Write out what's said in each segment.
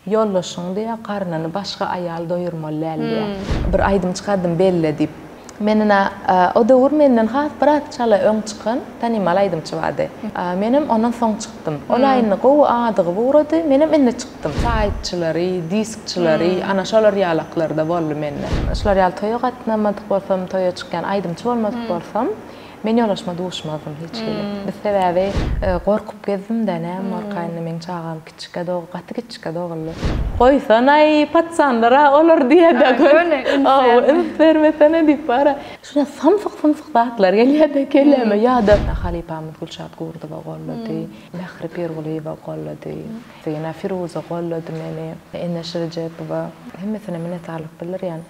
yollaşın diye karnını başka ayal doyurmalı diye. Bir aydım çıkardım belli deyip. Menina o da menden has bırak çala ön çıkın tanimalaydım çıvadı. Benim ondan son çıktım. Olayını qovu adığı vurdu. Benim enne çıktım. Saatçıları, diskçıları, ana şolar yalaklarda bollu menne. Şolar yal toya qatnamadık bolsam, toya çıkan aydım çıvolmadık bolsam, men yolaşma duşmadım hiç bile. Bir sebebi korkup gezdim de ne markayını men çağam küçük doğu, qatı küçük doğullu. Qoysan ay patsanlara olur diye de gör. Vermesene deyip bara. Şuna samsık dağıtlar geliyor da kelime ya da Halipamız Gülşat Gurdu bağladı. Mehri Pirguli bağladı. Seyna Firuze bağladı meni. Enneş Recep ve hemmesine minnettarlık bilir yani.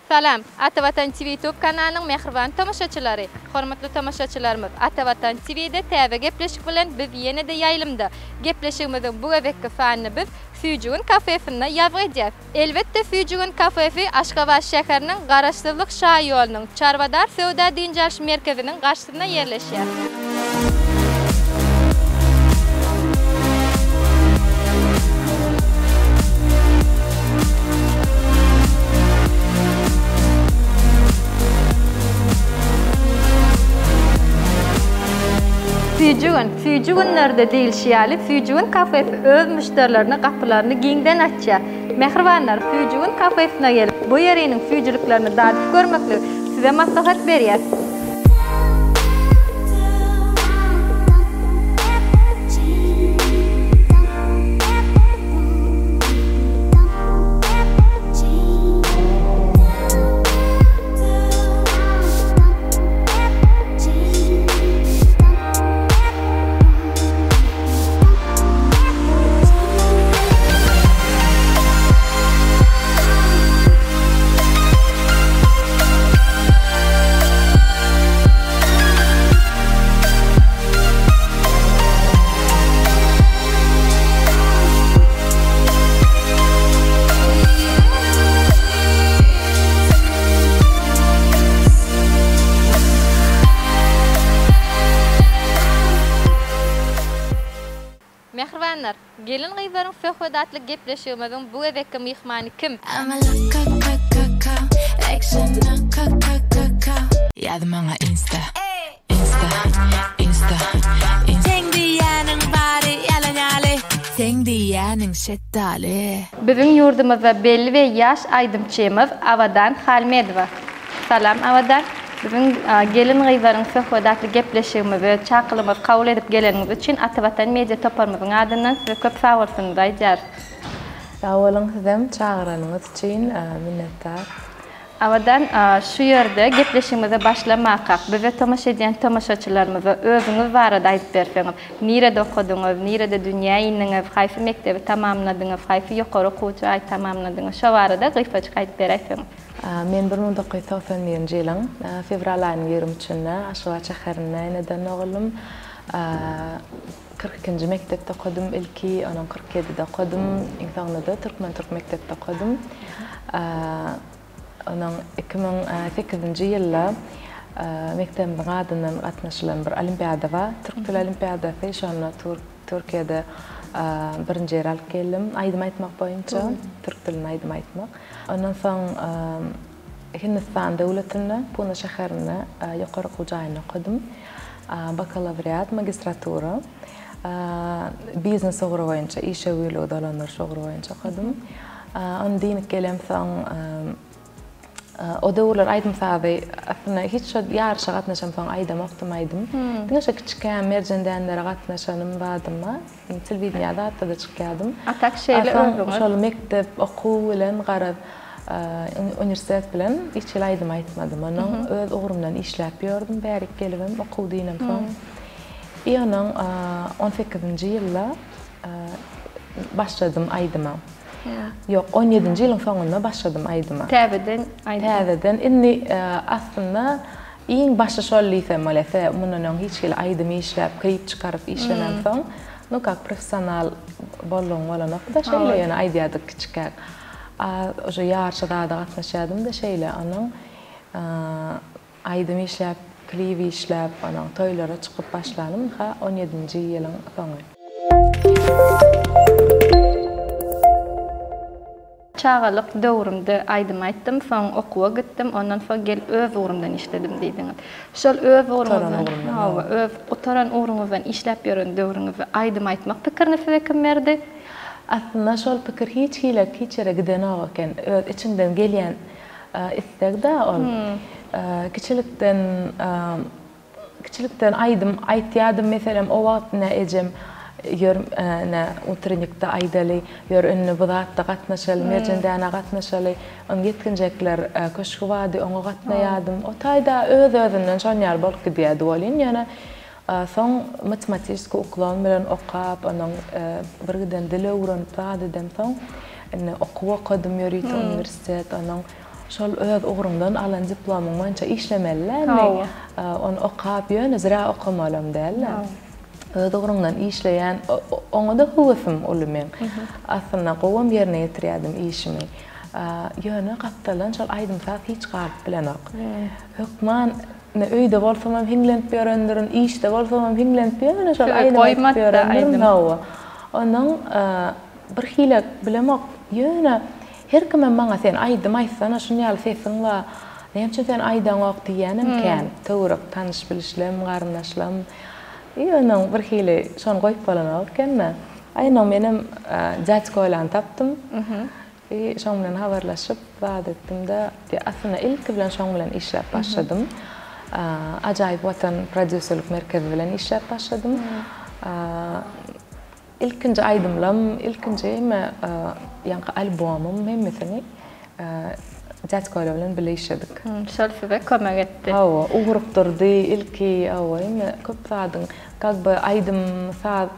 Salam, Atavatan TV YouTube kanalının mehriban tamaşaçıları, hormatly tamaşaçılarımız. Atavatan TV'de täze gepleşik bilen biz ýene-de ýaýlymda. Gepleşigimiziň bu gebekki fanyny biz Füjigün kafesinde ýazyjak. Elbetde Füjigün kafesi Aşgabat şäheriniň Garaşsyzlyk şahy ýolunyň Çarwadar Söwda Dinjaliş merkeziniň garşysynda ýerleşýär. Füjigünlerde diýilýär, Füjigün kafesi öz müşterilerine kapılarını giňden açýar. Mehribanlar, Füjigün kafesine gelip bu ýeriniň füjigliklerini dadyp görmekle size maslahat berýär. Mehribanlar, gelin gyzlaryň söhbedatly gepleşigimiziň bu gebekki mihmany kim? Ýazy maňa Insta. Seň diýäniň bary ýalanýaly, seň diýäniň şetdaly. Biziň ýurdumyzda belli we ýaş aýdymçymyz Awadan Halmedowa. Salam Awadan. Bizim gelin gyzlaryň söhbedatly gepleşigimizi çaqylymyz kabul edip geleniňiz üçin Atavatan media toparmyzyň adyndan size köp sag bolsun diýär. Awalyn sizem çağıranyňyz üçin minnettar. Awadan şu ýerde gepleşigimize başlamakak bize tamaşa edýän tamaşaçylarymyza özüňiz barada aýdyp berseňiz. Nirede okudyňyz, nirede dünýä iniňiz, haýsy mektebi tamamladyňyz, haýsy ýokary okuwçy aý tamamladyňyz, şo barada gysaça aýdyp berýärsiňiz. Men 1991-nji ýylyň fevral aýynyň 23-nde Aşgabat şäherinde neden oglum 42-nji mektepde okudum ilki, onuň 47-de okudum, iň soňunda Türkmen Türk mektepde okudum. Onuň 2008-nji ýylda mektebiň adyndan gatnaşylan bir olimpiada bar, Türk Dili Olimpiadasy, şonu Türkiýede birinji ýer alyp geldim. Aýdym aýtmak boýunça, türk dilini aýdym aýtmak. Ondan soň Hindistan döwletinde, Pune şäherinde ýokary okuwçy aýyny okudum. Bakalawriat, magistratura, biznes ogry boýunça, iş öwürligi dolandyryş ogry boýunça okudum. Ondan diýip gelem soň o döwürler aýdym saby, aslında hiç ýarşa gatnaşan soň aýdym okudum. Diňe kiçikän merjendenlere gatnaşanym bardymy. Telewizionda da çykýardym. Atak şeýle öňüňiz. Şol mektep okuw bilen garap üniversitet bilen hiç aýdym aýtmadym. Onuň öz ugrumdan işläp ýördüm, bärik gelibim okuw diýenim soň. Ýanyň 18-nji ýylda başladym aýdyma. Yok, 17-nji ýylyň soňunda başladym aýdyma. Täzeden aýdym. Täzeden. Indi aslında İyin başta şöyle malese bunun hiç şey aydım işlep krip çıkarıp işlenen son nukak profesyonel bollun wala nokta şeyle yani aydiyadık küçükak. O yarışada da atmışadım da şeyle onun aydım işlep klivi işlep onun toylara çıkıp başladım ha 17. yılın sonu. Çağalık dövrümde aydım ayttım, son okuwa gittim, ondan sonra gel öv uğrumdan işledim deydiniz. Şol öv uğrumdan, öv otaran uğrumdan işlep yörün dövrünüzü aydım aytmak pikirni fekim verdi. Aslında şol pikir hiç yere giden oğaken, içinden gelen istekde ol. Küçülükten aydım aytyadım mesela o vaxt ne ecem yor na utrnikta aydalı yor ünlü budatta qatnaşal mercendana qatnaşalı on yetkinjekler koşuvadi ona qatnayadım o tayda özünden şanyar bolup gidiyadi olin yana son matematik oklan bilen oqap onun birden dili öğrenip tadım son okuwa qadım yorit üniversitet onun şol öz uğrundan alan diplomum mança işlemeller on oqap yön zira okumalım derler. Doğrundan işleyen, ona da huvafım olumem. Aslında qovam yerine yetiriyadım işimi. Yönü qaptalan şol aydım saat hiç qalp bilen oq. Hükman ne öyde bolsamam hinglenip berendiriň, işde bolsamam hinglenip berendiriň, şol aydım berendiriň. Onun bir hile bilemek yönü her kime maňa sen aydım aýsana şunyal sesin wa näçe sen aydan oq diýenim kan. Töwrek tanış bilişlem, garnaşlam. Onun bir hile şon goýup bolan okenne. Aýna menim jatskolan tapdym. Şon bilen habarlaşyp wagt etdim de aslında ilk bilen şon bilen işläp başladym. Ajaýyp watan prodüserlik merkezi bilen işläp başladym. İlkinji aýdymlam, ilkinji ýa-ni albomum hemmesini jatskola bilen birle işledik. Şol size kömek etdi. Hawa, uğrup durdy ilki hawa, köp sadyň как бы aydım saat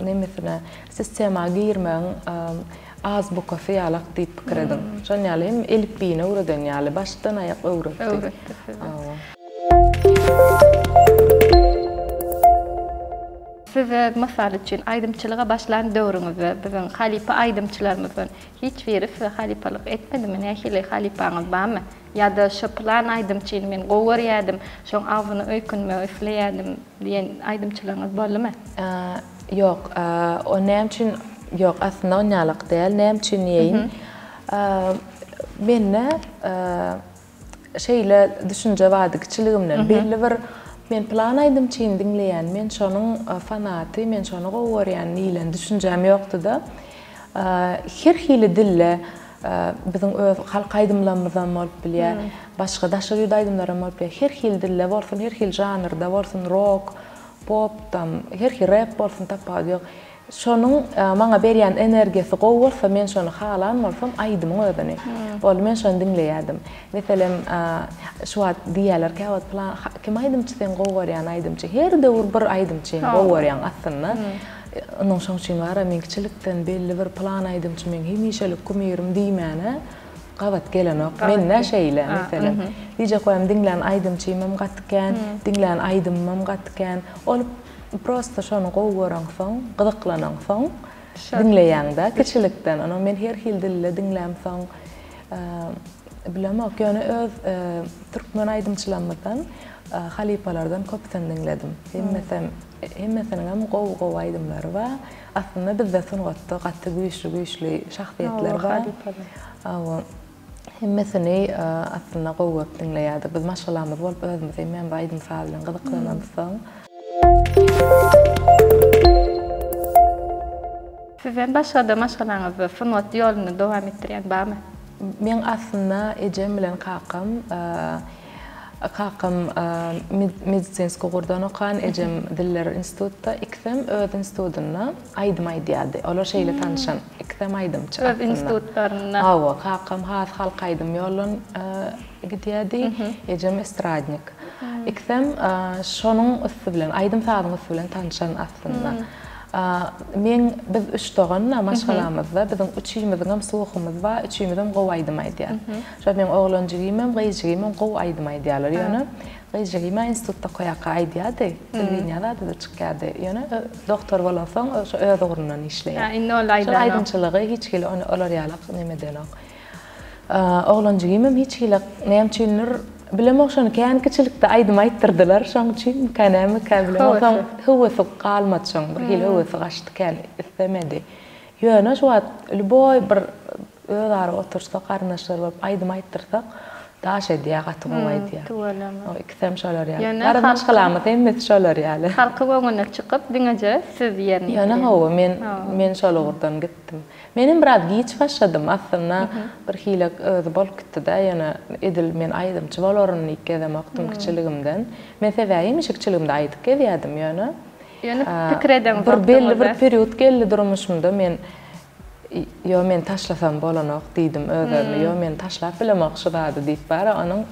nemesine sistema girmen az bu kafe ýalak diýip pikir edim. Şol ýaly hem elipine öwreden ýaly başdan aýak öwretdi. Size masal için aydımçılığa başlayan dövrünüzü, bizim halipa aydımçılarımızın hiç birisi halipalık etmedi mi? Nehili halipanız var mı? Ya da şu plan aydımçıyım, ben qoğur yedim, şun avını öykünme, üfleyedim diyen aydımçılarınız bollu mu? Yok, o nem için yok aslında o nyalık değil, nem için yiyin. Benne şeyle düşünce vardı, küçülüğümden belli bir men plan aydımçıyım dinleyen, men şonun fanatı, men şonu qoğuryan nilen düşüncem yoktu da. Her hili dille bizim halk aydımlarımızdan bolup bilýär, başga daşa ýurda aydımlarym bolup bilýär. Her hil dille bolsun, her hil janrda bolsun, rock, pop, her hil rap bolsun tapady ýok. Şonun maňa berýän energiýasi gowy men şonu halan bolsam aydym özüni. Bol men şonu dinleýärdim. Meselem şu wagt diýerler ki wagt plan kim aydymçy sen gowy aydymçy. Her döwür bir aydymçy gowy aslında. Onun şoň üçin bara men kiçilikden belli bir plan aydymçy men hemişelik kumyrum diýmäne. Gabat gelen ok. Men näşeýle meselem. Diýje koýam dinlen aydymçy mem gatken, dinlen aydym mem gatken. Ol prosta şonu goýuran soň, gydyklanan soň dinleýäňde kiçilikden onu men her hil dille dinläm soň bilemek ýöne öz türkmen aydymçylarymyzdan halipalardan köpden dinledim. Hemmesiniň hem gowy aydymlary bar. Aslında bizde sungatda gatty güýçli şahsiýetler bar. Hemmesini aslında gowy dinleýärdi. Biz maşgallamyz bolup özümiz hem aydym sag bilen gydyklanan soň. Sizin başka da maşgalaňyzda sungat ýoluny dowam etdirýän barmy? Men aslında ejem bilen kakam medisinski gurdan okan, ejem diller institutda, ikisem öz institutuna aydym aýdýardy. Olar şeýle tanışan, ikisem aydymçy. Öz institutlaryna. Hawa, kakam has halk aydym ýolun gidýärdi, ejem estradnik. İkisem şonun üstü bilen, aydym sadyň üstü bilen tanışan aslında. Men biz üçtogonna maşgalamyzda bizim üçüýümizden soğuğumuz var, üçüýümizden gow aýdymaýdy. Şol men oglanjygymam, gyýjygymam gow aýdymaýdylar. Ýöne gyýjygymam institutda koýaka aýdýady, telewizionyada da çykýardy. Ýöne doktor bolansoň şo öz ogrunan işleýär. Indi ol aýdýar. Şol aýdymçylygy hiç kile olar ýalyk nemeden ok. Oglanjygymam hiç kile nämçinler bilemok şonu känkiçilikde aýdym aýtdyrdylar, şoň üçin kanamy käbilemok. Howasy galmat şoň, bir hil howasy gaçdy käl istemedi. Ýöne şu wagt boy bir öz ara otursak garnaşlar bolup aýdym aýtdyrsak, daş edýär gaty gowaýdy. O ikisem şolar ýaly. Garnaş gylamy, emmet şolar ýaly. Halky goňuna çykyp diňeje siz ýerine. Ýöne hawa men şol ogurdan gitdim. Menim biraz giç başladım aslında bir hilek öz bolup gitdi da ýöne edil men aýdymçy bolaryny ikkezem akdym kiçiligimden. Men sebäýim işikçiligimde aýdyp gelýärdim ýöne. Ýöne pikir edem bir belli bir period geldi durmuşumda men men taşlasam bolanok diýdim özüme. Men taşlap bilemokçy bady diýip bara onuň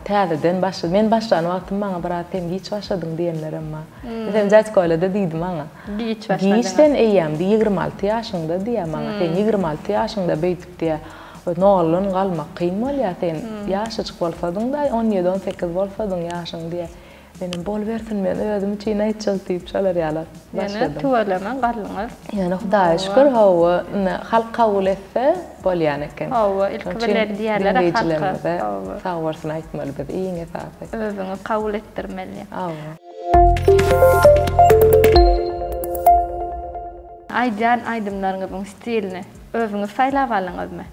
täzeden başladı. Men başlanan wagtym maňa biraz hem giç başladyň diýenler emma. Bizim jaçkolada diýdim maňa. Giç başladyň. Giçden eýämdi 26 ýaşyňda diýär maňa. Sen 26 ýaşyňda beýtip diýär. Nolun galmak kyn bolýar sen. Ýaşyk bolsadyň da 17-18 bolsadyň ýaşyň diýär. Benim bol versin men özüm üçin aýtjak diýip şolar ýalar. Ýöne tuwalama garlyňyz. Ýöne Hudaýa şükür hawa halk kabul etse bolýan eken. Hawa ilk bilen diýerler halka. Sag bolsun aýtmaly biz iňe saýy. Özüňi kabul etdirmeli. Hawa. Aýdymlaryňyzyň stilini özüňiz saýlap alyňyzmy?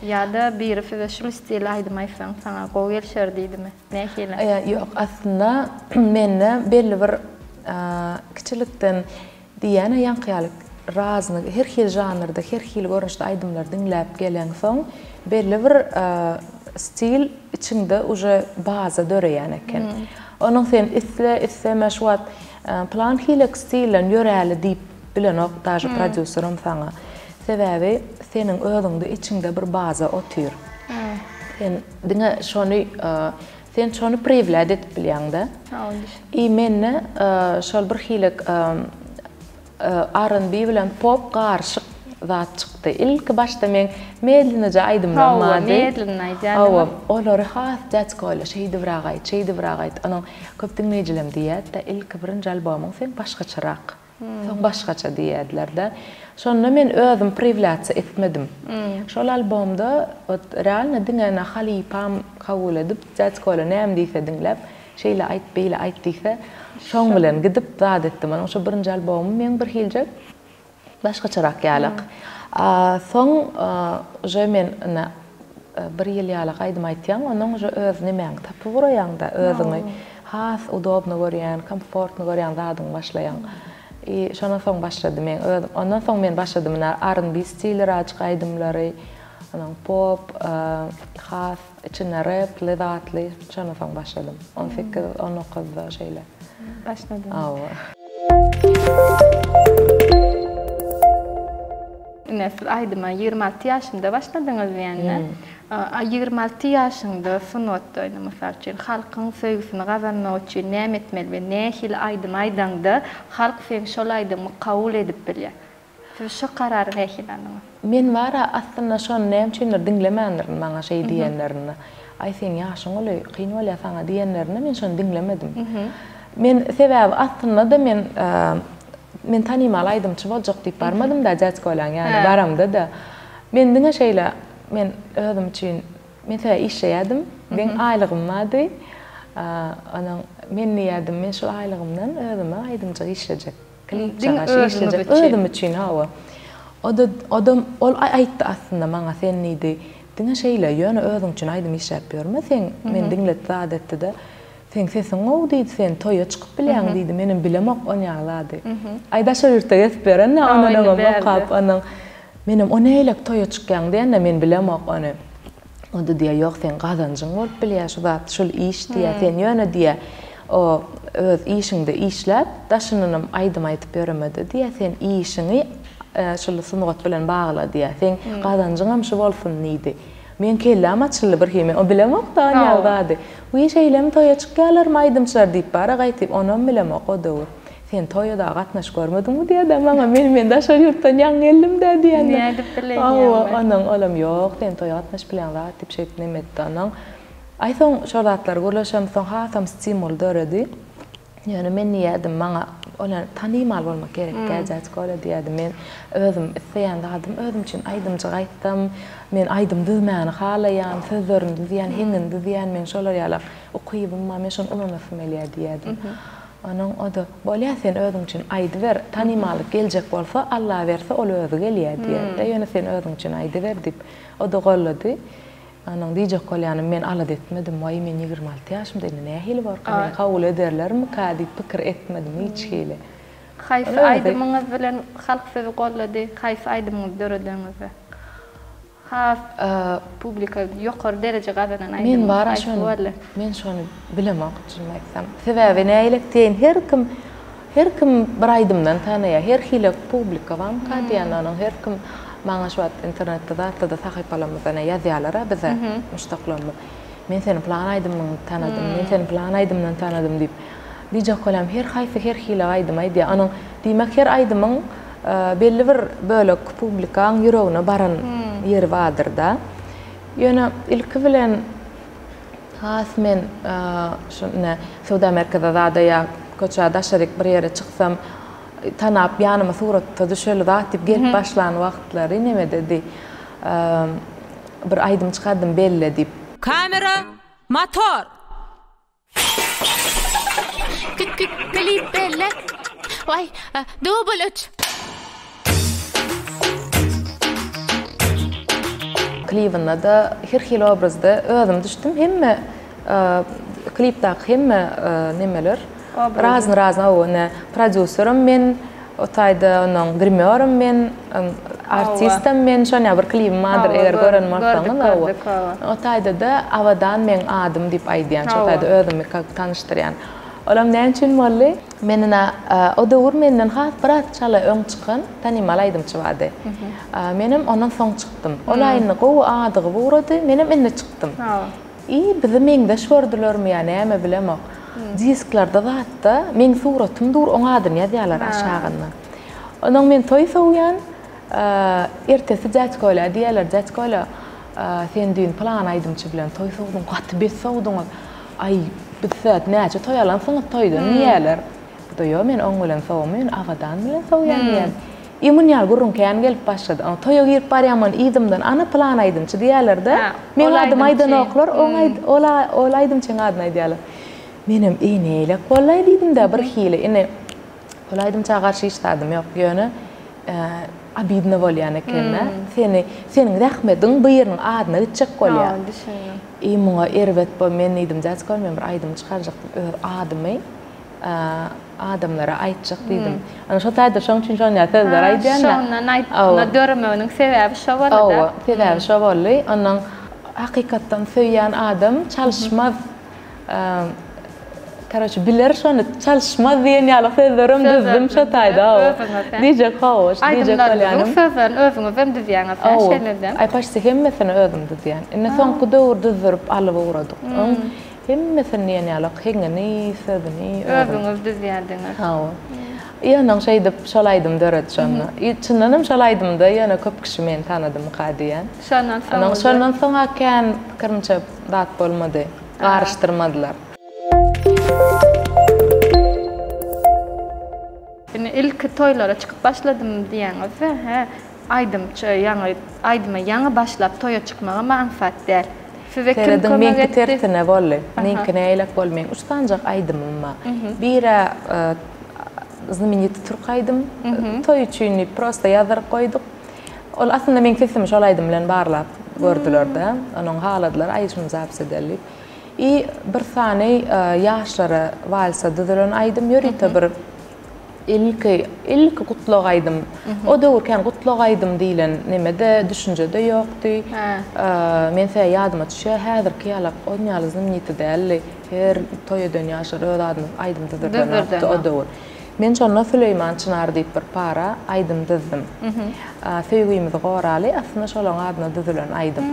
Ya da biri şu stil aýdymaýsaň saňa gow gelşer diýdimi? Nähile? Ýok, aslında menne belli bir kiçilikden diýene ýankyýalyk razny her hil janrda, her hil görnüşde aýdymlar dinläp gelen soň belli bir stil içinde uje baza döreýän eken. Onuň sen isle şu wagt plan hilek stilen ýöräli diýip bilenok daşy prodüserim saňa. Sebäbi senin özüňde içinde bir baza otur. Sen diňe şonu sen şonu privlad etip bilýäň-de. Menne şol bir hilek R&B bilen pop garşyk zat çykdy. İlk başda men medlenije aýdymlamady. Medlen aýdýar. Olary has jaçkola şeýdi biragaýt. Onuň köp dinleýijilerim diýär da ilk birinji albomyň sen başgaçarak. Sen başgaça diýerler-de. Şonu men özüm privlatsy etmedim. Şol albomda realne diňene halypam kabul edip jaçkola näme diýse diňläp, şeýle aýt, beýle aýt diýse, şoň bilen gidip zat etdim. Onuň şu birinji albomum men bir hiljek başgaçarak ýalyk. Soň je men bir ýyl ýalyk aýdym aýtýan, onuň je öz nemäň tapy guraýan-da özüňi has udobny görýän, komfortny görýän zadyň başlaýan. Şona soň başladım men. Ondan soň men başladım R&B stili açyk aýdymlary, onuň pop, has, içine rap, ledatly. Şona soň başladım. 18-19 şeýle. Başladym. Siz aýdyma 26 ýaşynda başladyňyz ýani. 26 ýaşyňda sunatda mysal üçin halkyň söýgüsini gazanmak üçin näme etmeli, nähili aýdym aýdaňda halk sen şol aýdymy kabul edip bilýär. Siz şu karary nähili alýňyz? Men wara aslında şonu näme üçindir dinlemäňdir maňa şeý diýenlerini. Ay sen ýaşyň oly, kyn bolýar saňa diýenlerini men şonu dinlemedim. Men sebäbi aslında da men tanymaly aýdymçy boljak diýip barmadym da jaçkolan ýani baramda da. Men diňe şeýle men özüm üçin men işleýärdim. Men aýlygym bardy. Onuň men niýädim men şu aýlygymdan özüme aýdymçy işlejek. Klip işlejek özüm üçin hawa. Odam ol aýtdy aslında maňa sen niýdi. Diňe şeýle ýöne özüň üçin aýdym işläp ýörme sen men diňlet zat etdi-de. Sen sesin o diýdi sen toýa çykyp bilýän diýdi. Menim bilemok on ýaglady. Aýdaşa ýurtda ýetip berenne onuň bakap onuň menim o näýlek toýa çykýan diýende men bilemok onu. Onda diýär ýok sen gazanjyň bolup bilýär şu zat şol iş diýär sen ýöne diýär. O öz işiňde işläp daşynynym aýdym aýtyp beremedi diýär sen işiňi şol sunugat bilen bagla diýär. Sen gazanjyň şu bolsun niýdi. Men kelläm açyly bir heme, o bilemok da ýaglady. Bu şeýlem toýa çykýarlar maýdymçylar diýip bara gaýtyp, onam bilemok o dowr. sen toyda gatnaş görmedin diye de bana men de şol yurtdan yan geldim de diyen. Ne dip bilen. Anan olam yok, sen toy gatnaş bilen da tip şey nemet anan. Ayson şolatlar görüşüm son hatam stimul döredi. Yani men niyedim bana olan tanımal olmak gerek gelecek kola diyedim men özüm isteyen adım özüm için aydımcı gaytdım men aydım düzmen halayan sözlerin diyen hingen diyen men şolar yalak okuyubum ma men şon ulana familya diyedim. Anan o da bolya sen özüm için aydı ver tanımalık gelecek bolsa Allah verse ol özü geliyor diye. Yani sen özüm için aydı ver dip o da golladı. Anan diyecek kolyanım men alat etmedim vay men 26 yaşımda ne hili var men kabul ederler mi kadi fikir etmedim hiç hili. Hayf aydımınız bilen halk sözü qolladı. Hayf aydımınız dörediniz. Has publika yuqori derece qazanan aydımınız. Men var şonu. Men şonu bilemem açılmaksam. Sebebi neylek teyin her kim bir aydımdan tanıya her hili publika var kadiyan anan her kim Bana şu an internette da sahipalarımızdan yazıyorlar bize müştaklarımız. Men seni planaydım tanıdım, men seni planaydım tanıdım deyip. Diyecek olam her hayfı her hile aydım aydı. Anın demek her aydımın belli bir bölük publikan yüreğine baran yeri vardır da. Yani ilk bilen has men Suudi Amerika'da da ya koça daşarik bir yere çıksam tanap yanıma suratda düşöyle dağıtıp gelip başlayan vaxtları neme dedi bir aydım çıkardım belli deyip Kamera, motor. Klip belli. Vay, double 3. Klip'inde da her hil obrazda özüm düştüm hem klipdaki hem nemeler razın o ne prodüserim men otayda onun grimörüm men artistim men şöyle bir klipim vardır eğer görünmezseniz o otayda da avadan men adım deyip aydiyan otayda özümü tanıştıran olam ne için vallahi menine o da menden has bırak çala ön çıkın tanımalaydım çıvardı benim ondan son çıktım olayını qovu adı vurdu benim enne çıktım iyi bizim men de şordular mı yani ama bilemem disklerde da hatta men suratım dur ona adın yazıyorlar aşağıdan. Onun men toy soğuyan ertesi jatkola diyorlar jatkola sen dün plan aydım çıbilen toy soğudum kat bir soğudum ay bitset nece toy alan sana toydun niyeler bu da yo men ongulan soğumun avadan bilen soğuyan yani İmun yal gurun kayan gelip başladı. Toyo gir paryaman idimden ana plan aydım çı diyorlar da men adım aydan oklar olaydım çın adın aydiyorlar. Benim iğneyle kolaydım da bir hile ine kolaydım çağırşı istedim yok yani abidne vol yani kenne senin rahmetin bıyırın adına gidecek kol ya imuğa ervet bu men idim zaten kolmam bir aydım çıkaracaktım adımı adamlara aytacak dedim. Ana şu tayda şon için şon ya tezler aydiyan şonna dörmenin sebebi şu var da sebebi şu var onun hakikaten söyleyen adam çalışmaz Короче, bilir şonu çalışma diye yani sözlerim düzdüm şu tayda diyecek hoş diyecek yani sözlerin özünü ben düzeyene şeylerden ay başta hemmesini ödüm düzeyen inne son kudur düzdürüp alıp uğradık hemmesini yani hengeni sözünü özünü düzeyendiniz yani şeyde şalaydım dört şonu içinden şalaydım da yani köp kişi men tanıdım kadiyen şondan sonra kan kırmızı dat olmadı karıştırmadılar. Yani ilk toylara çıkıp başladım diyenler ve aydıma yana başlap toya çıkmağa manfaat değil. Seyredim menki tertine volle, menki neylek volmeyin. Ustancak aydımım ma. Bira знаменитый Türk aydım. Toy için prosta yazar koyduk. Ol aslında men sesimi şol aydım bilen barlap gördüler de. Onun haladılar ayışım zapse delip. I bir tane yaşlara valsa dedilen aydım yürüte bir ilk kutluq aydım. O da urken kutluq aydım diyen nemede düşüncede yoktu. Men fe yadıma düşüyor. Hazır ki yalak onyalı zimniyeti değerli her toyu yaşlar ödadım aydım dedilen o da ur. Men şonna Süleyman Çınar deyip bir para aydım dizdim. Feyguyimiz qorali aslında şolun adına dizilen aydım.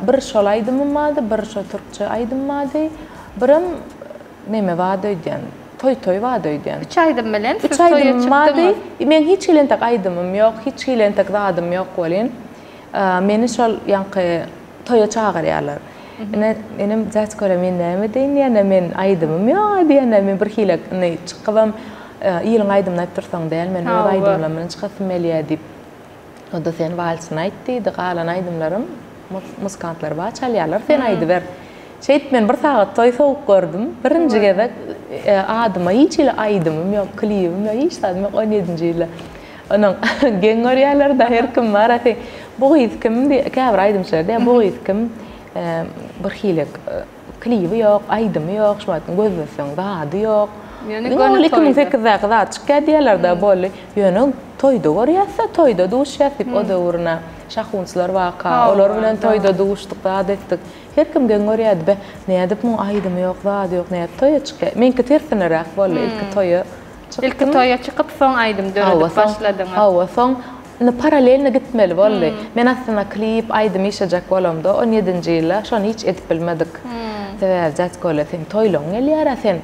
Bir şol aydımım vardı, bir şol Türkçe aydım vardı. Birim neme vardı ödyen. toy vadıydı. 3 aydan bilen 3 aydım madi. Men hiç ilentek aydımım yok, hiç ilentek dadım yok bolin. Meni şol yankı toya çağırıyorlar. Enem zat kola men näme deyin ya men aydımım yok diýende men bir hilek ne çıkıbam ýylyň aydymyny aýyp tursaň däl men o aydymla men çykyp melýä diýip. O da sen valsyn aýtdy, da galan aydymlarym muskantlar ba çalýarlar sen aýdy ber. Şeýit men bir sagat toy sowuk gördüm. Birinji gezek adyma hiç ile aydymym yok, klibim yok, hiç tadım yok 17-nji ýyly. Onun geň görýärler da her kim bar ate. Bu hiç kim diýip käbir aydymçylar diýip bu hiç kim bir hilek klibi yok, aydymy yok, şumatyn gözleseň dady yok. Yani gönül toyda. 2008'de çıkar diyorlar da böyle. Yani toyda görüyorsa toyda duş yapıp o da uğruna şahunçlar vaka. Onlar bilen toyda duştuk da adettik. Her kim görüyordu be. Ne edip mu aydım yok da yok ne toya çıkar. Men ketersenerak böyle ilk toya çıktım. İlk toya çıkıp son aydım dördük başladım. Hava son paralelne gitmeli böyle. Men aslında klip aydım işecek olamdı. 17-nji ýyla şonu hiç edip bilmedik. Sebäp gola sen toylaň gelýär sen.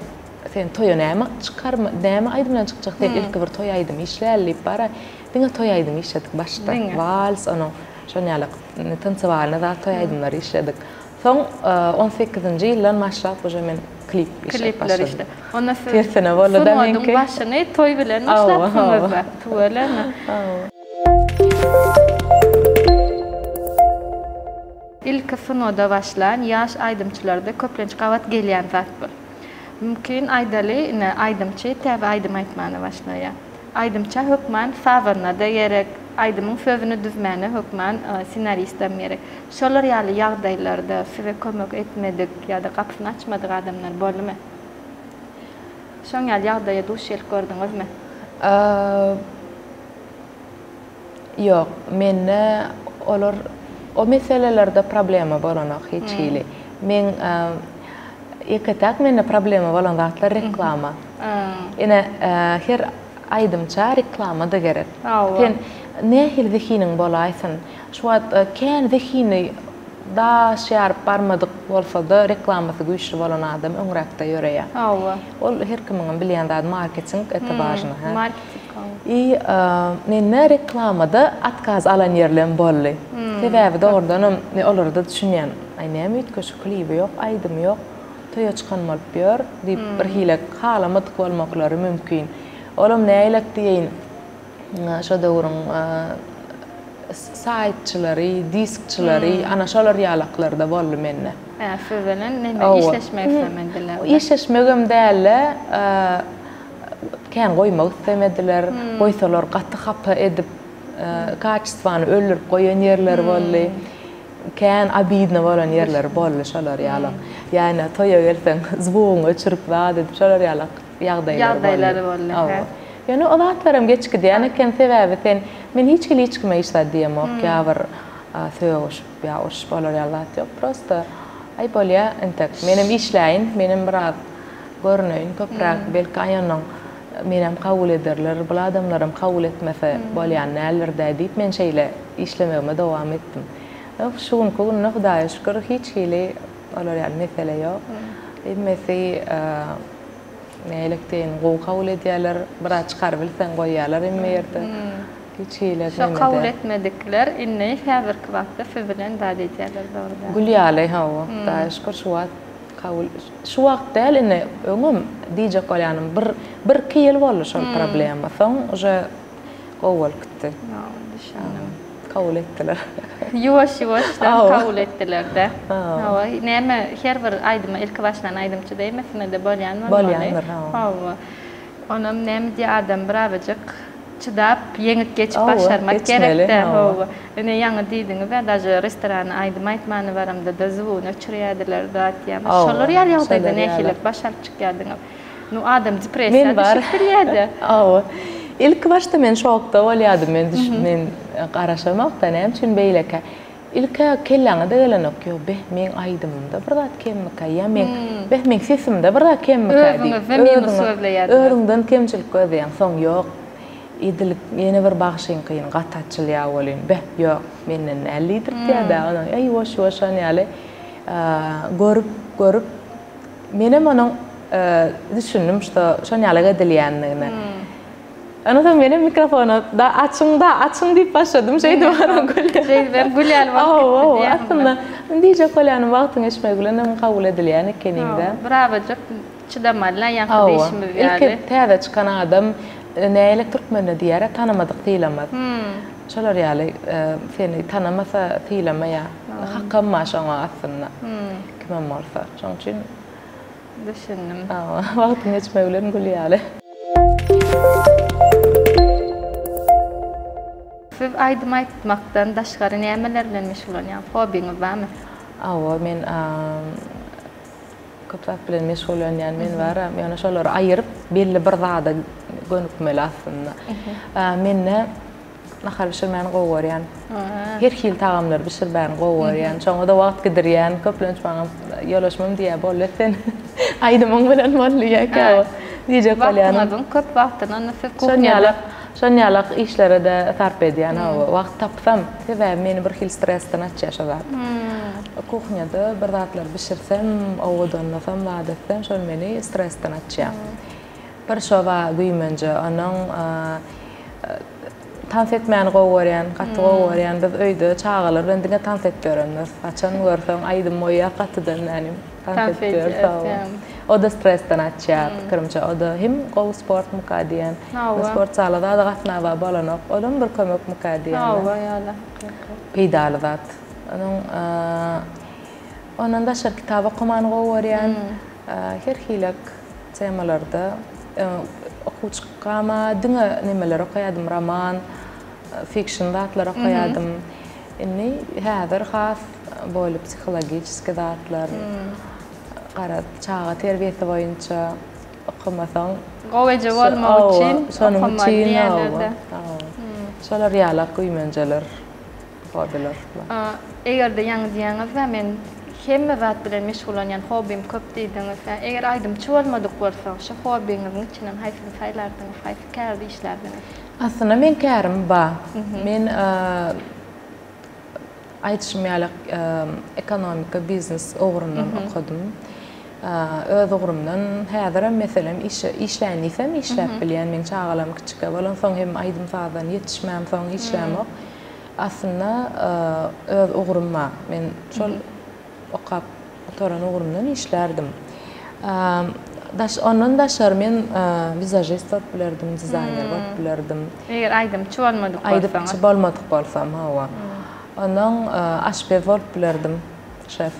Sen toya näme çıkarma, näme aydym bilen çykjak sen ilk bir toy aydym işlärli bara. Diňe toy aydym işledik başda. Vals onu şonýalyk tansavalna da toy aydymlary işledik. Soň 18-nji ýyldan başlap boja men klip işlep başladım. Işte. Ona tersine bolla da menki. Başyny toy bilen başlapsyňyz. Tuwalarna. İlk finoda başlayan yaş aydımçılarda köplenç gavat gelýän zat bu. Mümkin aydaly aydymçy täze aydym aýtmany başlaýar. Aydymça hökmen favorna da gerek, aydymyň sözüni düzmäne hökmen senaristden gerek. Şolar ýaly ýagdaýlarda size kömek etmedik ýa-da gapyny açmadyk adamlar bolmy? Şoň ýaly ýagdaýa duş gelip gördüňizmi? Ýok, menne olar o meselelerde problema bolanak hiç hili. Men ýeketäk menne problema bolan zatlar reklama. Ene her aydymça reklama da gerek. Sen nähil zehiniň bolaýsyn. Şuwat kän zehini da şeýar barmadyk bolsa da reklamasy güýçli bolan adam öňrekde ýöreýär. Ol her kimiň bilýän zat marketing etabaryny. I menne reklamada atkaz alan ýerlen bolly. Sebäbi dogrudan olarda düşünýän, ay näme ütköşi klibi ýok, aydym ýok. Toya çıkanmalıp ýör diýip bir hilek halamadyk bolmaklary mümkin. Olam näýlek diýin şo döwrüň saytçylary, diskçylary ana şolar ýalaklarda boldy menne. Şu bilen näme işleşmek istemediler. Işleşmegem däle kän goýmak istemediler. Goýsalar gatty hapa edip kaçstwany öldürüp goýan ýerler boldy. Kän abidne bolan ýerler boldy şolar ýalak. Yani toya gelsen zbuň öçürüp wad edip şolar ýalak ýagdaýlary boldy. Yani o zatlarym geçkidi. Yani kän sebäbi sen men hiç kime işler diýemok ýa-bir söwüş ýa-oş bolar ýalat ýok. Prosta ay bolýa entek menem işläýin, menem biraz görnöýin, köpräk belki aýanyň menem kabul ederler, bu adamlarym kabul etmese bolýan nälerdir diýip men şeýle işlemegime dowam etdim. Şuň gün Hudaýa şükür hiç hili olar ýaly mesele ýok. Emmesi näýlekden gowy kabul edýärler, biraz çykaryp bilsen goýýarlar emmi ýerde. Hiç hili şo kabul etmedikler inni häzir wagtda siz bilen dady edýärler dogruda. Gülýärler hawa. Da şükür şu wagt kabul şu wagt däl inni öňüm diýjek bolýanym bir ýyl boldy şol problema. Soň oje gowul gitdi. Kabul etdiler. Ýuwaş-ýuwaşdan kabul etdiler de. Hawa näme her bir aydyma ilk başlan aydymçy diýmesine de bolýanmy? Bolýandyr. Hawa. Onam näme diýär adam birazajyk çydap ýeňip geçip başarmak gerekde. Hawa. Ene ýaňy diýdiňiz we daja restorana aydym aýtmany baramda da zwun öçürýärdiler da diýär. Şolar ýaly ýagdaýda nähilip başaryp çykýardyňyz. Nu adam depressiýada düşürýärdi. Hawa. İlk başta men şokda bolýardym, men garaşamak da näme üçin beýleke. İlk kelläňe de gelenok ýok, beh men aýdymda bir zat kemmika, ýa men beh men sesimde bir zat kemmika diýip. Özüňden kemçilik gözleýän, soň ýok. Idilik ýene bir bagşyň kyn gataçylýa bolýan. Beh ýok, menden nälidir diýär-de, ona ýuwaş-ýuwaş ýaly görüp menem onuň düşündüm işte şon ýaly edilýändigine. Anadam benim mikrofonu da açın deyip başladım. Şeydi bana gülüyor. Şeydi ben gülüyor. Aslında diyecek olan vaktin geçmeye gülen kabul edilýän ekeninde. Bravo çok çıdamalı. Yankı değişimi yani. İlk teyze çıkan adam neyle Türkmenli diyerek tanımadık değilemez. Şolar ýaly seni tanımasa değilemeye hakkım maşana aslında. Kime morsa. Şoň üçin düşündüm. Vaktin geçmeye gülen gülýär. Siz aýdym aýtmakdan daşgary nämeler bilen meşgul bolýan? Hobiňiz barmy? Men köp zat bilen meşgul bolýan men bar. Ýani şolary aýyryp belli bir zada gönükmeli aslında. Menne nahar pişirmän gowurýan. Her hil tagamlar pişirmän gowurýan. Şoňa da wagt gidirýän. Köplenç baňam ýolaşmam diýä bollasen. Aýdymyň bilen bolýar. Diýjek bolýan. Köp wagtyny nasy Şonýalyk işlere de sarp edýän. Wagt tapsam, sebäbi meni bir hil stressden açýaşar. Kuchňada bir zatlar pişirsem, owudannasam, wadatsam, şol meni stressden açýar. Bir şowa güýmenje, onuň tans etmän gowurýan, gaty gowurýan, biz öýde çagalar bilen diňe tans etýärmiz. Açan görsem aýdym moýa gatydan näme tans etýär. O da stressden açýar. Pikirmçe o da hem gow sport mukaddiýan. Sport salada da gatnawa bolanok, olam bir kömek mukaddiýan. Peýdaly zat. Onuň da şer kitaba okuman gowurýan. Her hilek temalarda okuçkama diňe nimeler okaýadym, roman, fiction zatlar okaýadym. Inni häzir has bolup psihologический zatlar. Qarad çağa terbiyesi boyunca okumasaň gowejä bolmak üçin okumaýan. Şolar ýaly güýmenjeler, hobiler. Egerde ýaňy diýäňiz we men hemme zat bilen meşgul bolýan hobim köp diýdiňiz. Eger aýdym çuwalmadyk bolsa, şu hobiňiziň içinden haýsy saýlardyňyz, haýsy kärli işlerdiňiz? Aslında men kärim ba. Men aýtışym ýaly ekonomika, biznes ogurundan okudum. Öz ogurumdan häzirem meselem işlänisem işläp bilýän men çagalam kiçik bolan soň hem aýdym fadan ýetişmän soň işlämek. Aslında öz ogurumma men şol okap oturan ogurumdan işlerdim. Ondan daşar men vizajist bolup bilerdim, dizayner bolup bilerdim. Eger aýdym çuwalmadyk bolsam. Aýdyp bolmadyk bolsam, hawa. Ondan aşpez bolup bilerdim.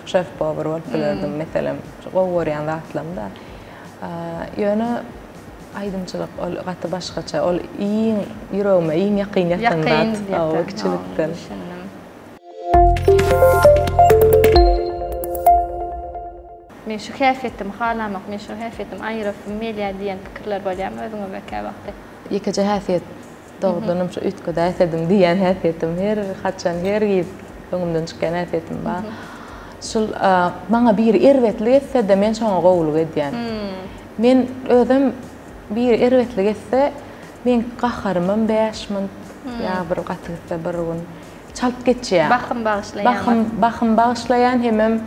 Şef power bolup bilerdim meselem. Gowurýan zatlamda. Ýöne aýdymçylyk ol gaty başgaça, ol iň ýüregime iň ýakyn ýatan zat. O kiçilikden. Men şu häsiýetim halamak, men şu häsiýetim aýryp media diýen pikirler bolýarmy özüňe bäkä wagty? Ýeke häsiýet dogdunum şu ütke ededim diýen häsiýetim her haçan her ýyl öňümden çykan häsiýetim bar. Şol maňa bir erwetlik etse de men şoňa gowuluk edýän. Men özüm bir erwetlik etse men gaharymam 5 min ýa bir gatykda bir gün çalyp geçýär. Bakym bagyşlaýan hemem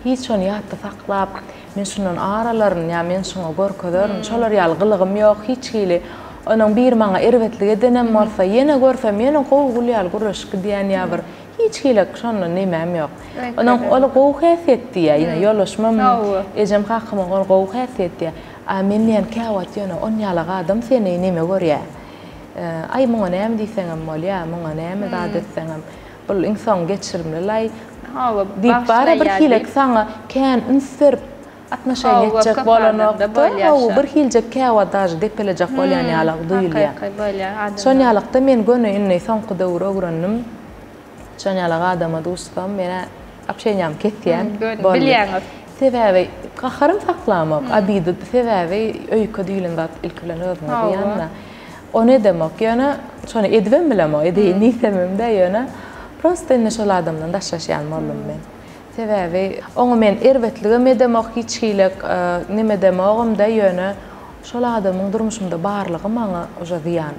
hiç şonu ýatda saklap, men şunun aralaryn, ýa men şoňa görkezärm, şolar ýaly gylygym ýok, hiç hili. Onuň bir maňa erwetlik edenem bolsa, ýene görsem, meni gowul ýaly guruşky diýen ýa bir hiç hili şonu nemem ýok. Onuň ol gow häsiýetdi ýa, ýene ýolaşmam, ejem hakymy ol gow häsiýetdi. Men ýene käwat ýene on ýaly adam seni neme görýär. Ay muňa näme diýseňem bolýar, muňa näme zat etseňem, bul insan geçirimli diýip bara bir hilek saňa kän ünsürp atnaşa ýetjek bolanokda bir hiljek käwat daşy depeljek bolýan ýaly duýulýar. Şol ýalykda men göne inni soňky döwür öwrendim. Şol ýaly adama dostum mene apşeňam ketýän bilýäňiz. Sebäbi gaharym saklamak, abidy sebäbi öýke diýilen zat ilk bilen özüňe diýende. O ne demek? Ýöne şonu edibem bilemok, edýän ýöne prosta indi şol adamdan daşlaşýan boldum men. Sebäbi oňa men erwetligim edemek hiç hilek nime demegim de ýöne şol adamyň durmuşymda barlygy maňa oja ziýan.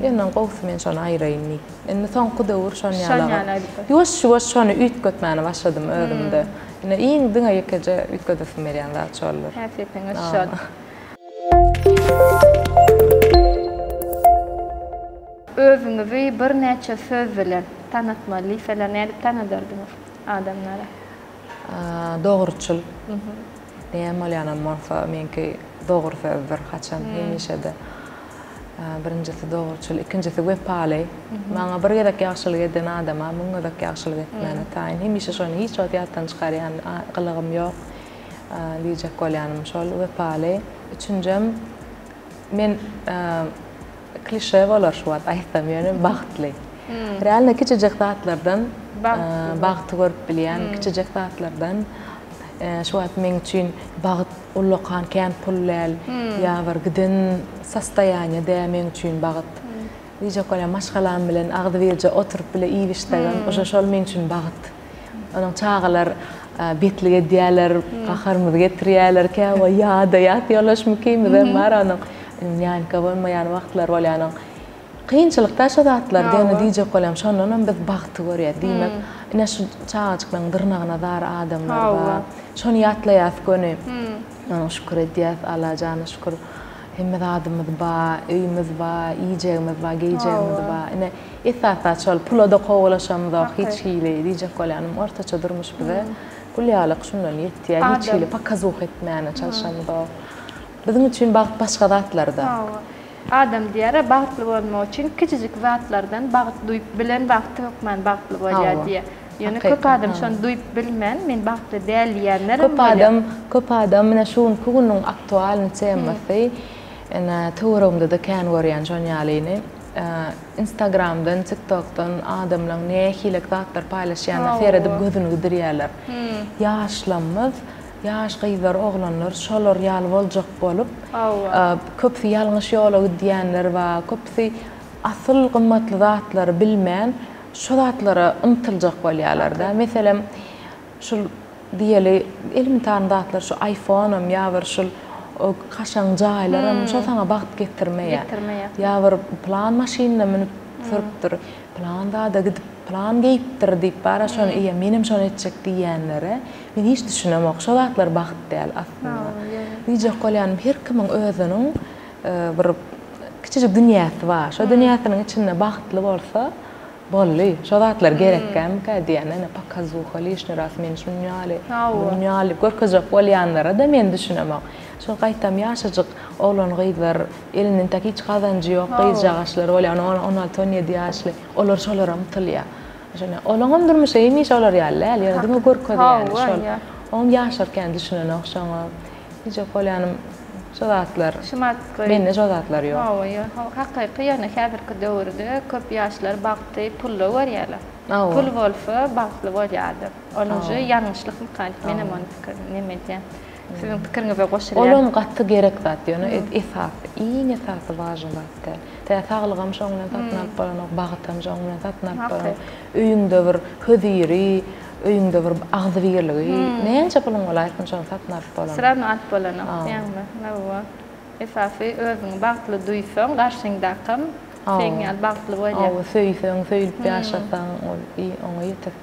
Ýöne gowsy men şonu aýraýyn. Indi soňky döwür şonu ýaly. Ýoş şonu üýtgetmäne başladym özümde. Ne in dinga yekaja yekada fmerian da çollar. Häfetiniz şol. Özüňizi bir näçe söz bilen tanıtmaly, falan edip tanıdırdınız adamlara. Doğruçul. Näme ýa-ni morfa menki doğru sözdür haçan hemişe de. Birincisi doğruçul, ikincisi wepaly. Maňa bir ýerek ýagşylyk eden adama muňa da ýagşylyk etmeni taýin. Hemişe şonu hiç ýatdan çykarýan gylygym ýok. Diýjek bolýanym şol wepaly. Üçüncem men klişe bolar şu wagt aýtsam ýöne bagtly. Realne kiçijek zatlardan bagty görüp bilýän, kiçijek zatlardan şu wagt men üçin bagyt ulluqan kän pullal ýa-bir giden sastaýany da men üçin bagyt. Diýjek bolýan maşgalam bilen agdy berje oturup bile iýişdegen oşa şol men üçin bagyt. Onuň çağalar betlige diýerler, gaharmyzy getirýärler, käwa ýa-da ýatýarlaşmyky de bar onuň ýani bolmaýan wagtlar bolýan. Kıyınçılıkta şu zatlar diýeni diýjek bolýam, şondan biz bagty görýär diýmek. Ine şu çağaçyklaryň dyrnagyna dar adamlar bar. Şonu ýatlaýas göni. Şükür edýäs Alla jana şükür. Hemme adamymyz bar, öýümüz bar, iýjegimiz bar, geýjegimiz bar. Ine esasda şol pulada gowlaşamyz hiç hile diýjek bolýan. Ortaça durmuş bize. Kulýalyk şundan ýetdi. Hiç hile pakazuk etmäne çalışamyz. Bizim üçin bagyt başga zatlarda. Adam diýär, bagtly bolmak üçin kiçijik zatlardan bagyt duýup bilen bagty hukman bagtly bolýar diýär. Ýöne köp adam şonu duýup bilmän, men bagtly däl diýenler. Köp adam mene şuň kugunyň aktualyny çeýmesi, ene töwerümde de kän görýän şon ýalyny. Instagramdan, TikTokdan adamlaryň nähilek zatlar paýlaşýan, fer edip gözüni gidirýärler. Ýaşlanmaz yaş gyzlar, oglanlar şolar ýaly boljak bolup, köpsi ýalňyş ýola gidýänler we köpsi asyl gymmatly zatlary bilmän şu zatlara ymtyljak bolýarlar da. Meselem şu diýeli elementar zatlar şu iPhone'um ýa-bir şu kaşaň jaýlarym şu saňa bagt getirmeýär. Ýa-bir plan maşinine minip sürüpdir. Planda da gidip plan geyipdir diýip bara şonu ýa menim şonu etjek diýenlere men hiç düşünemok. Şu zatlar bagt däl aslında. Diýjek bolýan her kimiň özüniň bir kiçijek dünýäsi bar. Şu dünýäsiň içinde bagtly bolsa bolly. Şu zatlar gerekkäm diýene pakazuk lišni ras men şu dünýäli görkezek bolýanlara da men düşünemok. Şu gaýtam ýaşajyk oglan gyzlar elinden tak hiç gazanjy ýok, gyz jagaşlary bolýan 16-17 ýaşly. Olar şolara ymtylýar. Şone olaňam durmuşa hemiş olar ýaly, ýa-da diňe görkezýär şol. On ýaşarken düşünen okşaňa. Diýjek bolýanym şu zatlar. Mende şu zatlar ýok. Hakyky ýöne häzirki döwürde köp ýaşlar bagty pully görýärler. Pul bolsa bagtly bolýardy. Onuňy ýalňyşlyk kalyp menem onu pikir nemedýän. Sizin pikiriňize goşulýar. Olam gatty gerek zat ýöne esas, iň esasy wažy zat. Täsagligam şoňdan tatnap bolanok, bagtam şoňdan tatnap bolanok. Öýüňde bir höziri, öýüňde bir agzy birligi, näçe pulyň bolaryn şoň tatnap bolanok. Sıram at bolanok, ýa-ni. Näwa. Esasy özüň bagtly duýsaň, garşyňdakym sen ýa bagtly bolýar. Söýseň, söýüp ýaşasaň, oňa ýetek.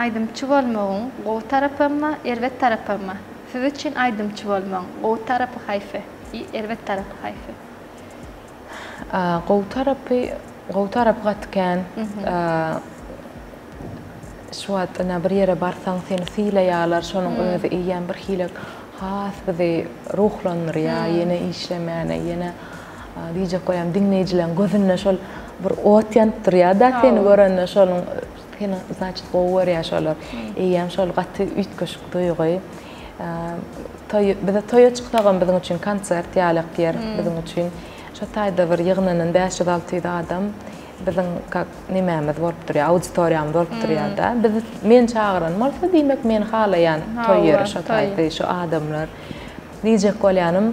Aydymçy bolmagyň gowy tarapymy, erwet tarapymy? Siz üçin aydymçy bolmagyň gowy tarapy haýsy, erwet tarapy haýsy? Gowy tarapy gatken şu wagt ana bir ýere barsaň seni sylaýarlar, şonuň özi iýen bir hilek has bizi ruhlandyrýar, ýene işlemäne, ýene diýjek bolýam diňleýijileň gözüne şol bir ot ýantyrýar da seni görende şonuň Kena значит gower ýaşalar. Eýem şol gaty ütkeşik duýgy. Bize toýa çykdagam biziň üçin konsert ýalyk ýer biziň üçin. Şu taýda bir ýygnanyň 5-6 adam bizden nimemiz bolup durýar, auditoriyamyz bolup durýar-da. Biz men çağıran, bolsa diýmek men halaýan toýýar şo taýdy, şo adamlar. Diýjek bolýanym,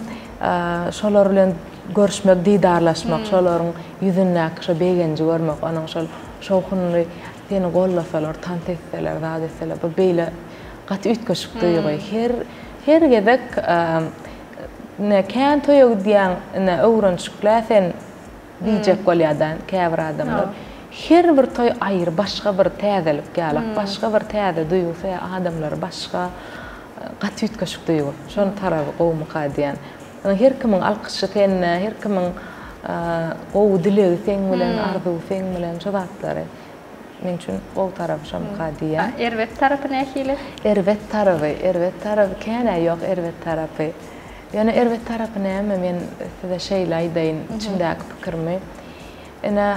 şolar bilen görüşmek, diýdarlaşmak, şolaryň ýüzündäki şo begenji görmek, onuň şol şowkuny seni gollasalar, tant etseler, zat etseler, bu beýle gaty ütkeşik duýgy. Her gezek ne kän toýog diýen, ne öwrençikler sen diýjek bolýardan käbir adamlar. Her bir toy aýyr, başga bir täzelik gelip, başga bir täze duýgusy adamlar, başga gaty ütkeşik duýgy. Şonu taraby gowmuka diýen. Her kimiň alkyşy senne, her kimiň gowy dilegi sen bilen, arzuw sen bilen şo zatlary. Men üçin o tarapy şamka diýen. Erwet tarapy nähili? Erwet tarapy kene ýok erwet tarapy. Yani erwet tarapy näme men size şeýle aýdaýyn, içimdäki pikirimi. Ene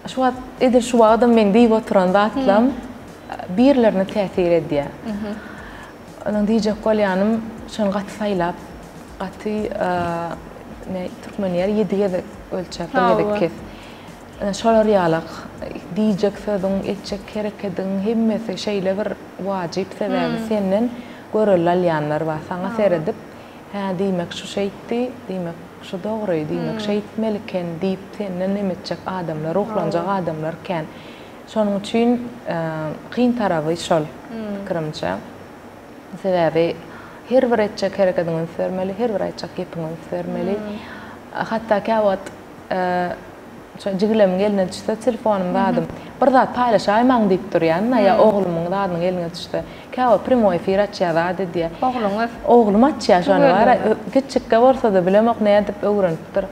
şu wagt edir şu adam men diýip oturan zatlam birlerini täsir edýär. Onuň diýjek bolýanym şonu gaty saýlap, gaty ne türkmenler 7 ölçek, 7 kes. Şolar ýalyk diýjek sözüň, etjek hereketiň hemmesi şeýle bir wajyp sebäbi senden görülenler var. Sana seyredip, diýmek şu şeýtdi, diýmek şu dogry, diýmek şeýtmeliken diýip senden emetjek adamlar, ruhlanjak adamlar ken. Şonuň üçin kyn tarapy şol pikirimçe. Sebäbi her bir etjek hereketiňi sermeli, her bir etjek gepiňi sermeli. Hatda käwat Jigilem eline düşse telefonum vardım. Bir zat paylaşaymaň diýip durýan, ýa oglumyň zadynyň eline düşse. Käwa primo efir açýar diýdi. Oglum açýar şonu var. Küçükkä bolsa da bilemek näme diýip öwrenipdir.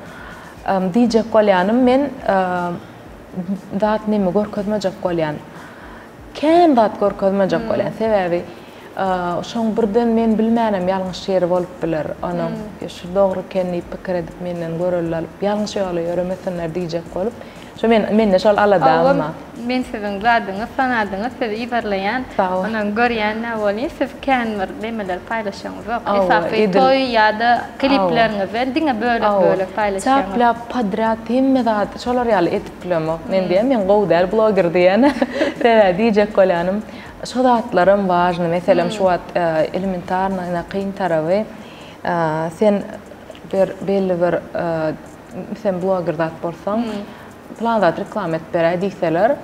Diýjek bolýanym men zat näme görkezmejek bolýan. Kän zat görkezmejek bolýan. Sebäbi şoň birden men bilmänem ýalňyş ýeri bolup biler. Onuň şu dogry kenni pikir edip menden görüller. Ýalňyş ýoly ýöremesenler diýjek bolup. Şo men şol aladam. Men siziň zadyňyz, sanadyňyz sizi ibarlaýan, onuň görýän näwoli siz kän bir demeler paýlaşýaňyz ýok. Esafi toy ýa-da kliplerinizi diňe bölek paýlaşýaňyz. Çaplap padrat hemme zat şolar ýaly etip bilemek. Men diýem men gowdal blogger diýen. Diýjek bolýanym. Şo zatlarym важны. Meselem şu wagt elementarna kyn tarapy. Sen belli bir sen blogger zat bolsaň, planlat reklam et berä diýseler,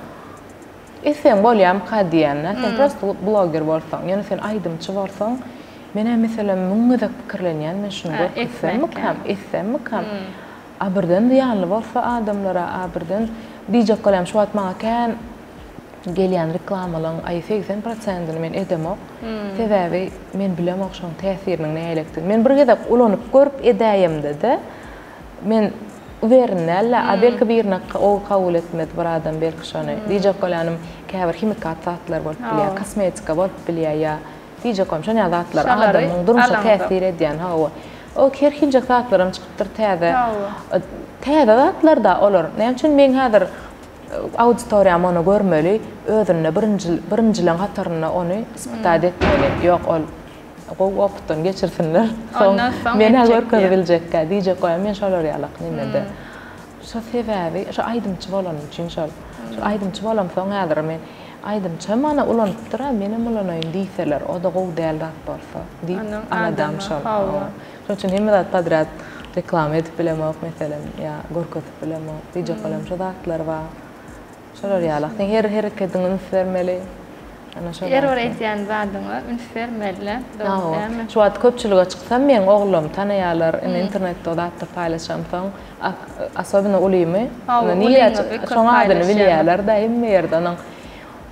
sen bolýam diýen, sen prosto blogger bolsaň, ýani sen aýdymçy bolsaň, mene meselem muňa pikirlenýän, men şunu görkezsem kam. Abirden ýaly bolsa adamlara, abirden diýjek bolam şu wagt maňa kän gelýän reklamalaryň aý 80%-ni men edemok. Sebäbi men bilemok şoň täsirini näýelikdir. Men bir gezek ulanyp görüp edäýim-de. Men Uvernella, belki birine o kabul etmedi bir adam belki şonu. Diýjek bolýanym käbir himikat zatlar bolup bilýär, kosmetika bolup bilýär ýa. Diýjek bolýan şonu zatlar adamyň durmuşa täsir edýän hawa. O kerhinje zatlarym çykypdyr täze. Täze zatlar da olar. Näme üçin men häzir auditoriyam onu görmeli, özüne birinjilen hataryna onu ispat etmeli. Ýok ol optun geçirsinler. Men görkezip biljekkä diýjek bolýan men şolar ýalyk nimede. Şo sebäbi, şo aýdymçy bolan üçin şol. Şo aýdymçy bolam soň häzir men aýdymçy mana ulanypdyr, menem ulanaýyn diýseler, o da gow däldat bolsa. Diýip anadam şol. Şoň üçin hemme zat padrat reklam edip bilemek meselem ýa görkezip bilemek. Diýjek bolam şo zatlar bar. Şolar ýalyk. Sen her hereketiňi sermeli. Erwet edýän zadyňy ünsvermeli. Şu wagt köpçülige çyksam men oglum tanaýarlar, internetde zatda paýlaşamsaň, asabyna ulymy, niýe şoň adyny bilýärler da hemme ýerde onuň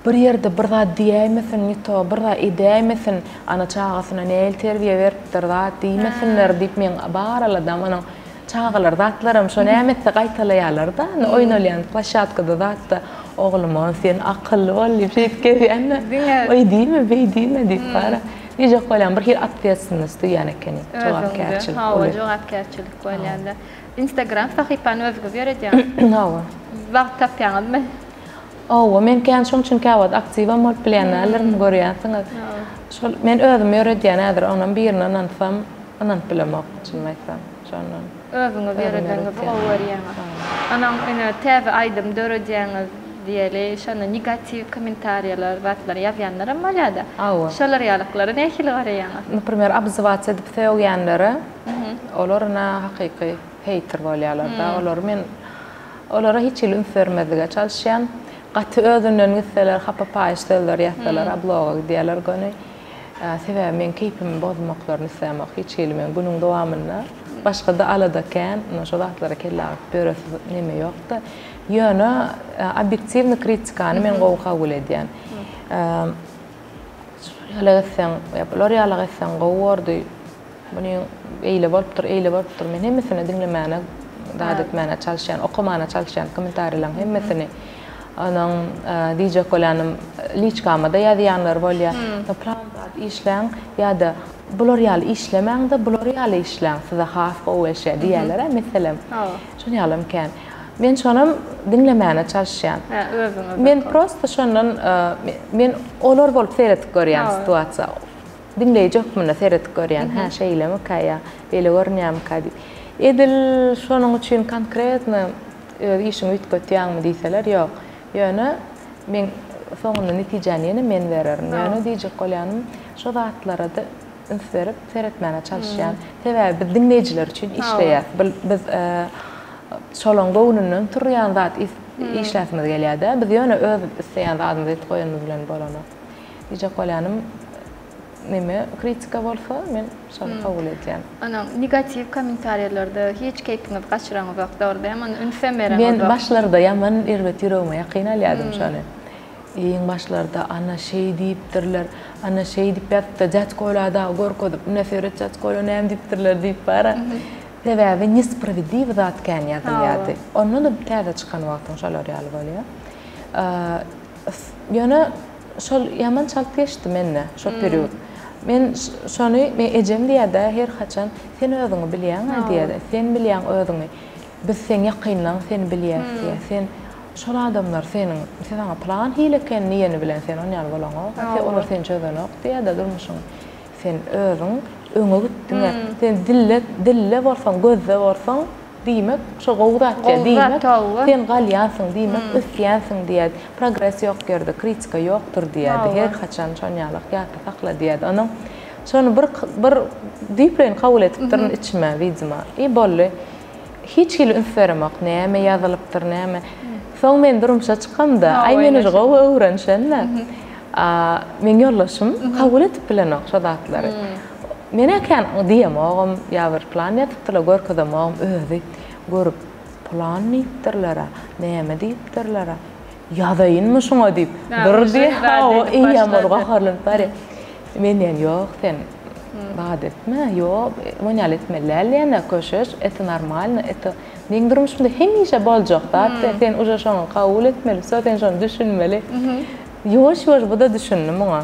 bir ýerde bir zat diýmesin, ýito bir zat edämesin, ana çağasyna näil terbiýe beripdir, zat diýmesinler diýip men baraladam onuň çağalar zatlarym şo nämetse gaýtalaýarlar da, oýnalýan plashatkada zatda oğlum sen akıllı ol diýip gelýän. Oy diýme, beýdiňme diýip bara. Diýjek bolýan bir hir atýasyňyz diýýän ekeni. Jogapkärçilik. Hawa jogapkärçilik bolýanda. Instagram sahypany özgü beredýän. Hawa. Wagt tapýanmy? Men kän şoň üçin käwat aktiwa bolup bilýänlerimi görýänsiňiz. Men özüm öğretýän häzir onuň birini anansam, anan bilemek üçin aýtsam. Şonu Övüňe berediňiz gowurýaňyz. Anam ene täze aýdym dörejäňiz diýeli, şonu negativ kommentariýalar, wagtlar ýazýanlara malada. Şolar ýalyklary nähili garaýaňyz? Например, abzvat edip söýýänleri, olarna hakyky hater bolýarlar da, olara hiç ilim vermediler çalışan, gaty özünden gitseler, hapa paýşdylar, ýatdylar, bloga diýerler göni. Sebäbi men keypimi bozmaklaryny islemek, hiç ilim bunuň dowamyna başga da alada kan, şo wagtlara kelläp böresi neme ýokdy. Ýöne obyektivni kritikany men gowy kabul edýän. Ýalagysan, ýapylar ýalagysan gowurdy. Bunuň eýle bolupdyr, men hemmesini dinlemäne, dahat etmäne çalışan, okumana çalışan kommentariýalaryň hemmesini anan diýjek bolanym liçkamada ýazýanlar bolýar. Planda işläň ýa-da bular ýaly işlemäňde, bular ýaly işläň, size has gowy eşe diýerler, meselem. Şonu ýalym kan. Men şonum dinlemäne çalışan. Men prosta şondan men olar bolup seretip görýän situasiýa. Dinleýjekmini seretip görýän, ha şeýlemi kaýa, bele görnýärmi ka diýip. Edil şonuň üçin konkretny işiňi ütgetýärmi diýseler, ýok. Ýöne men soňunda netijeni men bererim. Ýöne diýjek bolýanym, şo wagtlara da verip seretmäne çalışýan. Sebäbi biz dinleýijiler üçin işleýär. Biz şolaň gowunyny turýan zat işläsimiz gelýär-de. Biz ýöne öz isleýän zadymy etýänimiz bilen bolany. Diýjek bolýanym, neme kritika bolsa men şonu kabul edýän. Ana negativ kommentariýalarda hiç keypiňiz gaçyraňyz ýokda orada hemen ünfemerem. Men başlarda ýaman erbet ýüregime ýakyn alýadym şonu. Iň başlarda ana şey diýipdirler, ana şey diýip ýatda jat goýlada gorkodyp, neferet jat goýla näme diýipdirler diýip bara. Sebäbi nespravedliwy zat kan ýazylýardy. Onu da täze çykan wagtyň şolar ýaly bolýar. Ýöne şol ýaman çalk geçdi menne şo period. Men şonu ejem diýärde her haçan sen özüňi bilýän diýärde. Sen bilýän özüňi. Biz sen ýakynlan sen bilýär diýär. Sen şol adamlar senin plan hileken niýeni bilen sen onu ýaly bolaňa. Sen olar sen çözenok diýärde durmuşyň. Sen özüň öňe gitdiň. Sen dille bolsaň, gözde bolsaň diýmek, şo gowdat diýmek. Sen galýansyň diýmek, üsýänsiň diýär. Progress ýok gerde, kritika ýokdur diýär. Her haçan şonu ýalyk ýatda sakla diýär. Onu şonu bir diýiplen kabul etipdirin içime, widzima. Bolly hiç hili ünfermek, näme ýazylypdyr, näme. Soň men durmuşa çykanda, ay meni gowy öwrenşenle. Men ýollaşym kabul etip bilen şo zatlary. Mene kan diýemagam, ýa bir plan ýatypdylar, görkezemagam özi görüp plan ýitdirler, näme diýipdirler. Ýazaýynmy şoňa diýip, durdy, ýa-da gaharlanıp bari. Men ýok, sen bad etme, ýok, men ýaly etmeler, ýa-da köşeş, eti normal, eti men durmuşymda hemişe boljak-da, sen uje şoňa kabul etmeli, sen şonu düşünmeli. Ýoş-ýoş bu da düşündim muňa.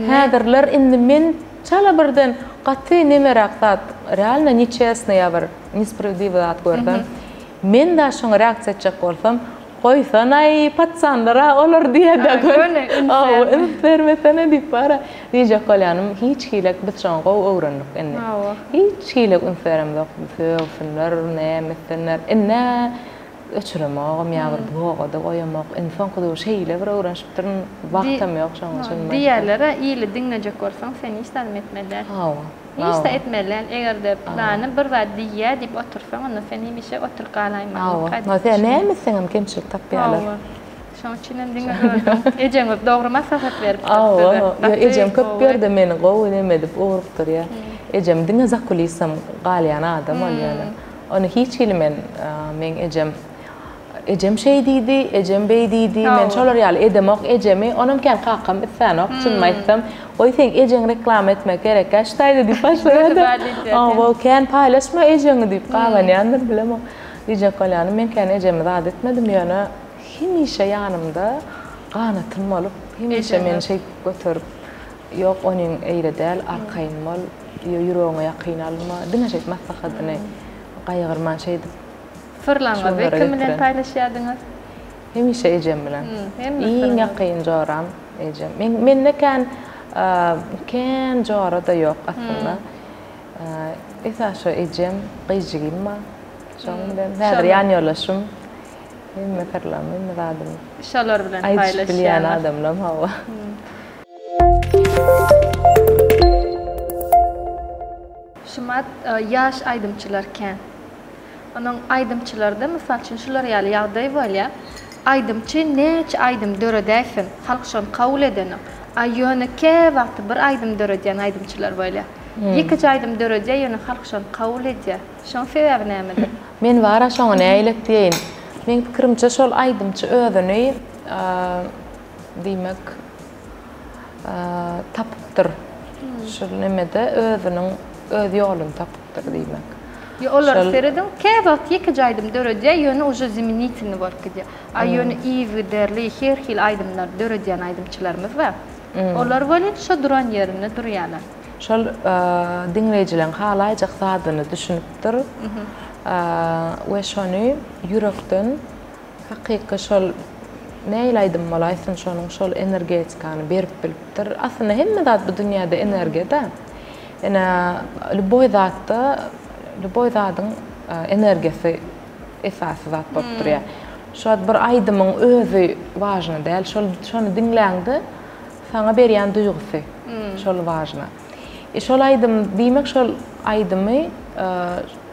Häzirler indi men çala birden gaty nemerak zat, realna niçesne ýa-bir nespravedliwy zat gördüm. Men da şoňa reaksiýa etjek bolsam, goýsan ay patsanlara olar diýär-de göne. Vermesene diýip bara diýjek bolýanym, hiç hilek biz şoňa gowy öwrendik enne. Hiç hilek ünferem ýok, söwsünler, nämesinler. Enne öçüremagam ýa-bir bogada goýamak, insan goýy şeýle bir öwrenşipdirin, wagtym ýok şoňa üçin. Diýerler, ýyly dinlejek bolsaň seni istem etmeliler. Hiç de etmeliler. Egerde plany bir zat diýär diýip otursaň, onda seni hemişe oturup galaýman. Sen nämeseňem kemçilik tapýarlar. Şoň üçin diňe ejem dogry maslahat berip. Ejem köp berdi meni gowy neme dip owrupdyr ýa. Ejem diňe zakulisam galýan adam bolýar. Onu hiç hilmen men ejem şey diýdi, ejem bey diýdi, men şolar ýaly edemek ejemi, onam kan kakam etsäňok, çynmaýsam, oý sen ejeň reklam etmek gerek, ştaýdy diýip başlaýdy. Bu kan paýlaşma ejeňi diýip galanýandyr bilem. Diýjek bolýanym, men kan ejemi zat etmedim ýöne hemişe ýanymda ganatym bolup, hemişe meni şey götürüp, ýok onuň eýle däl, arkaýyn bol, ýüregiňe ýakyn alma, diňe şey maslahatyny gaýgyrman şey dip fırlanma ve kim bilen paylaşýardyňyz? Hemişe ejem bilen. Iň ýakyn joram ejem. Men nekan jora da ýok aslında. Esa şo ejem gyjygymma, Şoň bilen häzir ýanýarlaşym. Hemme ferlam, hemme zadym. Şolar bilen Aýdyş bilýän paýlaşýar. adamlam hawa. Şumat yaş aýdymçylarken. Onuň aýdymçylarda mysal üçin şular ýaly ýagdaý bolýar. Aýdymçy neçe aýdym döredäsin, halk şonu kabul edeni. Aýyony ke wagt bir aýdym döredýän aýdymçylar bolýar. Ýekeje aýdym döredýär, ýöne halk şonu kabul edýär. Şoň sebäbi nämedir? Men bara şoňa näýlek diýen. Men pikirimçe şol aýdymçy özüni diýmek tapypdyr. Şol nemede özüniň öz ýoluny tapypdyr diýmek. Olar seredin ke wagt ýekeje aýdym döredýär, ýöne uje ziminitini barkydýar. Aýyony iýi derli her hil aýdymlar döredýän aýdymçylarymyz bar. Olar bolýar şo duran ýerinde durýarlar. Şol dinleýijileň halaýjak zadyny düşünüpdir. We şonu ýürekden hakyky şol näýleýdim malaýsyn şonuň şol energetikany berip bilipdir. Aslında hemme zat bu dünýäde energiýa-da. Ene Luboy zadyň energiýasy esasy zat bolup durýar. Şol bir aýdymyň özü wajna däl, şonu dinläňde saňa berýän duýgusy. Şol wajna. Şol aýdym diýmek şol aýdymy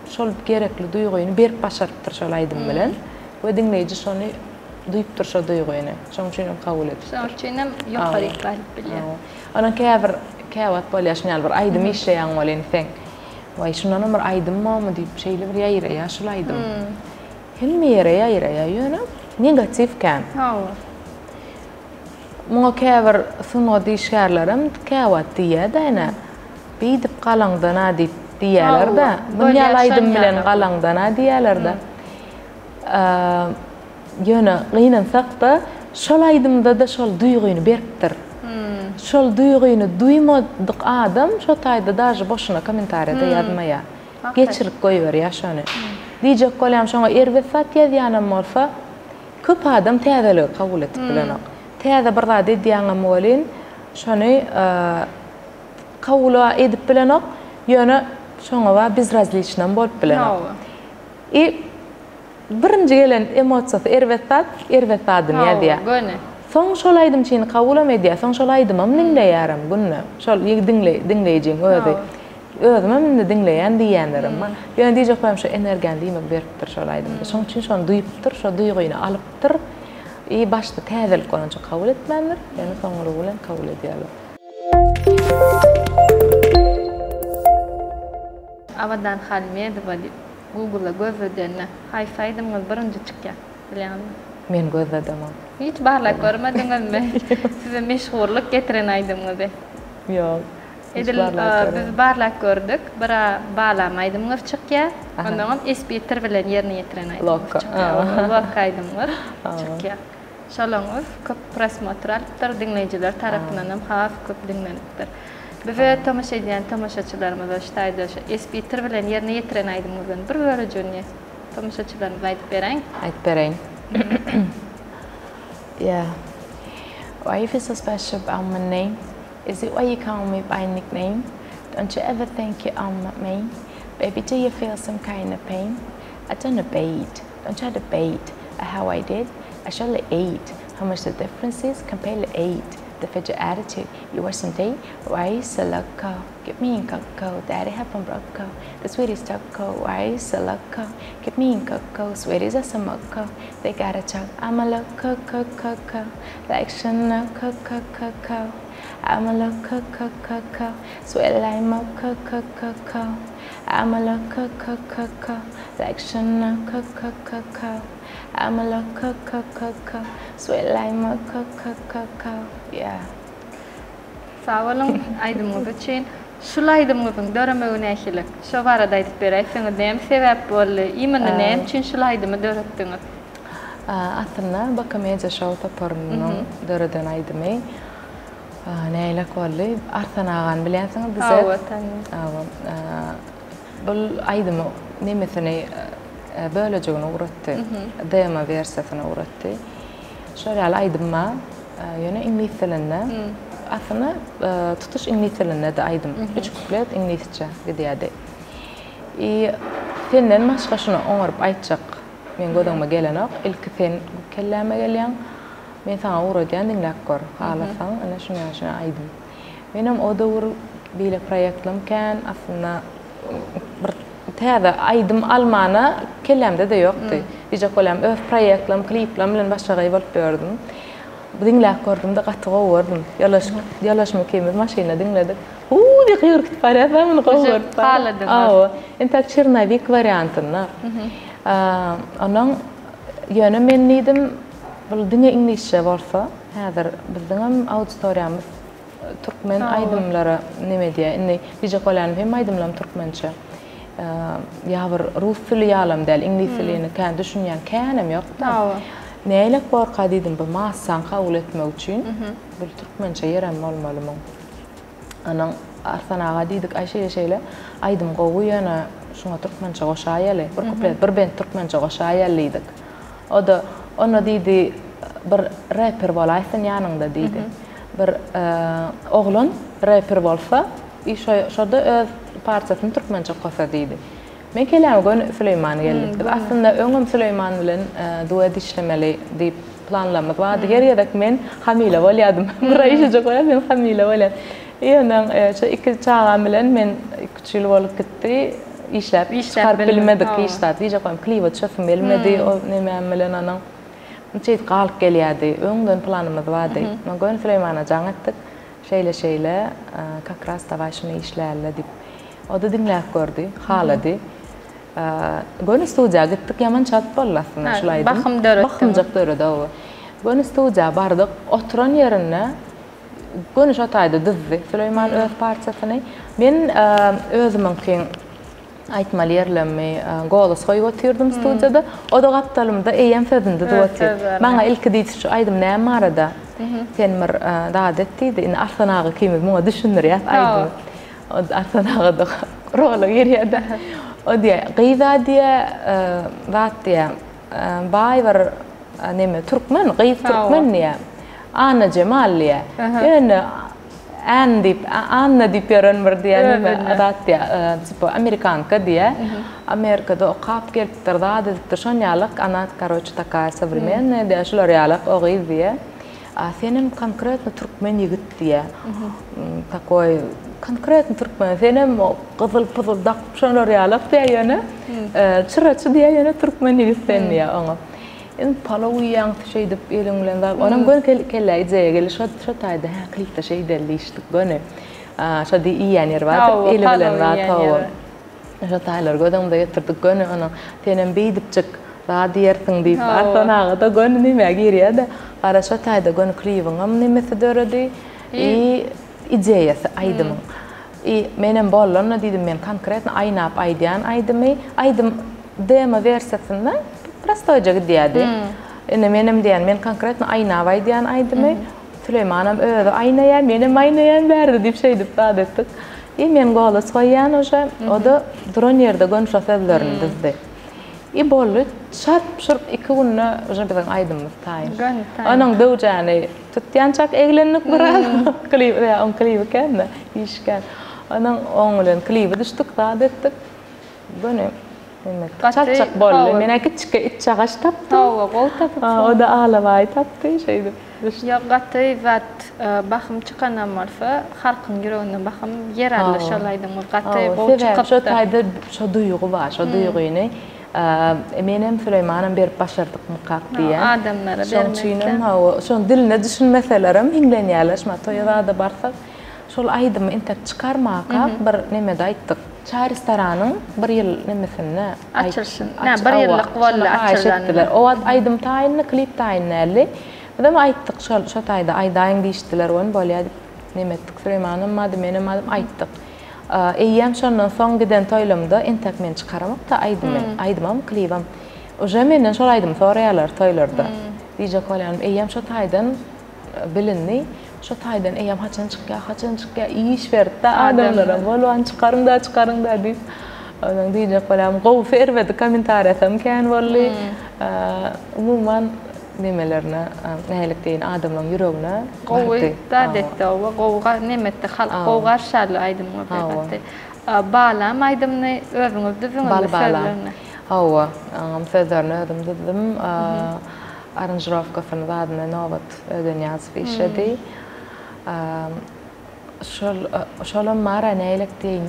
şol gerekli duýguny berip başarypdyr şol aýdym bilen. We dinleýiji şonu duýupdyr şol duýguny. Şoň üçin kabul etdi. Şoň üçin ýokary galyp bilýär. Onuň käwat bolýar şonýal bir aýdym işleýän bolan sen. Vay şundan bir aýdym mı diýip şeýle bir ýaýra şol aýdym. Hemme ýaýra ýöne negativken. Hawa. Muňa käbir suňa diýişgärlerim käwat diýär-de ene. Beýdip galaňdan diýip diýerler-de. Dünýä aýdym bilen galaňdan diýerler-de. Ýöne gynansak-da şol aýdymda da şol duýguny beripdir. Şol duýguny duýmadyk adam şo taýda daşy boşuna kommentarýada ýazmaýar. Geçirip goýberýär şonu. Diýjek bolýam şoňa erwesat ýazýanym bolsa, köp adam täzeligi kabul etip bilenok. Täze bir zat edýäňem bolyn, şonu kabul edip bilenok, ýöne şoňa we biz razliçnan bolup bilenok. Birinji gelen emosiýasy erwesatym ýazýar. Soň şol aýdymçyny kabul edýär, soň şol aýdymam dinleýärim günne. Şol dinleýijiň özü. Özüme mende dinleýän diýenlerim. Ýöne diýjek bolýam şo energiýany diýmek beripdir şol aýdymda. Şoň üçin şonu duýupdyr, şo duýguny alypdyr. Başda täzelik bolunça kabul etmändir, ýöne soňra bilen kabul edýärler. Awadan Halmedova Google'a gözledenne hayfaýdymyz birinji çykýar. Bilýärmi? Men gözledem. Hiç barlak görmediňizmi? Size meşhurluk getiren aýdymyz. Ýok. Biz barlak gördük. Bir balam aýdymyz çykýar. Ondan espitr bilen ýerine ýetiren aýdymyz çykýar. Lok aýdymyz çykýar. Şolaňyz köp prosmotrar dinleýijiler tarapyndan hem haf köp dinlenipdir. Biz tamaşa edýän tamaşaçylarymyz şaýda espitr bilen ýerine ýetiren aýdymyzdan bir bölejini tamaşaçylarymyza aýdyp bereň. Aýdyp bereň. Yeah. Why you feel so special about my name? Is it why you call me by nickname? Don't you ever think you're on me? Baby, do you feel some kind of pain? I don't debate. Don't try to debate how I did. I surely ate. How much the difference is? Compare the 8. The fit your attitude. You were some date. Why are you so loco? Get me in cocoa. Daddy have some broco. The sweetest taco. Why are you so loco? Get me in cocoa. Sweeties are some moco. They got a choke. I'm a loco, coco. Like Chanel, coco. I'm a loco, coco. Sweet like moco, coco. I'm a loco, coco. Like Chanel, coco. I'm a loco, coco. Sweet like moco, coco. Yeah. Sağolun aýdymyz üçin. Şol aýdymyzyň döremegiň näçilik. Şo barada aýdyp beräýsiňiz, näme sebäp boldy? Imini näme üçin şol aýdymy döretdiňiz? Aslında bakamyňa şol taparnyň döreden aýdymy. Näýlek boldy? Arsan agan bilýänsiňiz bize. Bul aýdymy nemesini bölejigini uğratdy. Dema versiýasyny uğratdy. Şol aýdymma ýöne ingliz tilinde. Aslında tutuş ingliz tilinde de aýdym. 3 kuplet inglizçe gidýärdi. Senden başka şunu oňaryp aýtjak. Men gödüňme gelenek, ilki sen kelleme gelýän. Men sana uğraýan dinläp gör. Halasaň, ana şunu aýdym. Menem o dowr bile proýektlim kan, aslında bir täze aýdym almana kellemde de ýokdy. Bize kolam öz proýektlim, kliplim bilen başga bolup berdim. Dinläp gördüm de gaty gowurdum. Ýalaşma kemir maşyna dinledik. Di gyrkyt parafa men gowurdy. Haladym. Entä Çernavik variantyna. Onuň ýöne men diýdim, bu diňe inglişçe bolsa, häzir bizdiň hem auditoriýamyz türkmen aýdymlara neme diýe, indi bize kolan hem aýdymlar türkmençe. Ýa-bir rus tili ýalam däl, ingliz tilini kan düşünýän känem ýokda. Näle gorka diýdim, bu massan kabul etmek üçin, bu türkmençe ýerem bolmalymy. Anan Arsanaga diýdik, Aýşe şeýle aýdym gowy ýana şuňa türkmençe goşaýaly, bir kuplet, bir bent türkmençe goşaýalydyk. O da onu diýdi, bir rapper bolaýsyn ýanyňda diýdi. Bir oglun rapper bolsa, şoda öz parçasyny türkmençe goşa diýdi. Men kelem gün Süleyman geldi. Aslında öňüm Süleyman bilen duet işlemeli diýip planlamadyk. Wady her ýerek men hamile bolýardym. Bir aýşe goýar men hamile bolýar. Ýönen şu iki çağam bilen men 2 ýyl bolup gitdi. İşläp çykaryp bilmedik işläp. Diýje goýam kliwat şefim bilmedi o näme bilen anaň. Çeýit galyp gelýärdi. Öňden planymyz bardy. Men gün Süleymana jaňatdyk. Şeýle kakras tavaşyny işlerle diýip. O da dinläp gördü, halady. Gün studiýa gitdik, ýaman çat bollasyna şulaýdy. Bakymjak döredi o. Gün studiýa bardyk, oturan ýerine gün şataýdy dizdi. Süleyman öz parçasyny. Men özümiňki aýtmaly ýerlerimi golas goýup oturdum studiýada. O da gapdalymda eýem sözünde dowatdy. Maňa ilki diýdi şu aýdym näme arada. Sen mir dadet diýdi. Indi Arsanaga kimi muňa düşünür ýa aýdym. O Arsanaga da rola ýerýärde. O diýe, gyýza diýe, zat diýe, baýbar näme türkmen, gyýz türkmen diýe. Ana Cemal diýe. Ýöne Anna diýip ýörenmir diýe näme zat diýe, tipo Amerikanka diýe. Amerikada okap gelipdir, zat edipdir, şon ýalyk, ana короче такая современная diýe, şolar ýalyk, o gyýz diýe. Senem konkretno türkmen ýigit diýe. Takoy konkretno türkmen, senem gyzyl-pyzyl dak şolar ýalyk diýe ýöne. Çyraçy diýe ýöne türkmen ýigit diýe oňa. En palawyýan şey dip eliň bilen zap. Onam gün kelläýdi ýa geli şo taýda ha klipde şey delişdik göne. Şo diýýän ýer bar, eli bilen zat. Şo taýlar gödüňde ýetirdik göne ona. Senem beýdip çyk, zat diýersiň diýip Arsanaga da göne näme girýärdi. Ara şo taýda göne klibiňem nämesi döredi. Ideýasy aýdym. Menem bollana diýdim men konkretno aýnap aýdýan aýdymy, aýdym demo versiýasyny prostoyca diýdi. Ene menem diýen men konkretno aýnap aýdýan aýdymy, Süleymanam öýde aýnaýan, menem aýnaýan berdi diýip şey diýip adetdik. Men golas goýan oja, o da duran ýerde gönşä seblerini dizdi. Bolly şart şurp 2 günne oja biziň aýdymyz taýyn. Onuň döwjäni tutýançak eglenlik biran klip ýa on klip kende işken. Onuň oňulen klipi düşdük adetdik. Göne çak bolly. Men kiçike itçagaş tapdym. O da ağlabaý tapdy şeýdi. Ya gaty wat bakym çykanam bolsa, halkyň ýüregine bakym ýeraldy şolaýdym. Gaty bol çykyp şo taýda şo duýgu bar, şo duýguny menem Süleymanam berip başardyk mukak diýen. Adamlara bermekde. Şon diline düşünmeselerim hinglenýärleşme toýada barsak. Şol aýdym entek çykarmaka bir näme aýtdyk. Çay restoranyň bir ýyl nemesini açylşyn. Bir ýyllyk bolla açyldylar. O aýdym taýyny klip taýynly. Adam aýtdyk şo taýda aýdaýyn diýişdiler on bolýar näme etdik. Süleymanam madem menem aýtdyk. Eýýem şondan soň giden toýlamda entek men çykaramak da aýdymam klibam. Oja menden şol aýdym soraýarlar toýlarda. Diýje kolan eýýem şo taýdan bilinni. Şo taýdan eýýem haçan çykýar, iş berdi adamlara bolwan çykaryň da diýip. Onuň diýje kolan gowy ferwedi kommentariýasam kan bolly. Umumyň nemelerine, nälik diýen adamlaryň ýüregine gowy da detde o gowga nemetde halk gowga şarly aýdym o. bağlam aydımını özüňiz düzüňiz sözlerine. Hawa sözlerine özüm düzdüm. Aranjировкасын zadına novat öden yazıp işledi. Şolum mara neylek deyin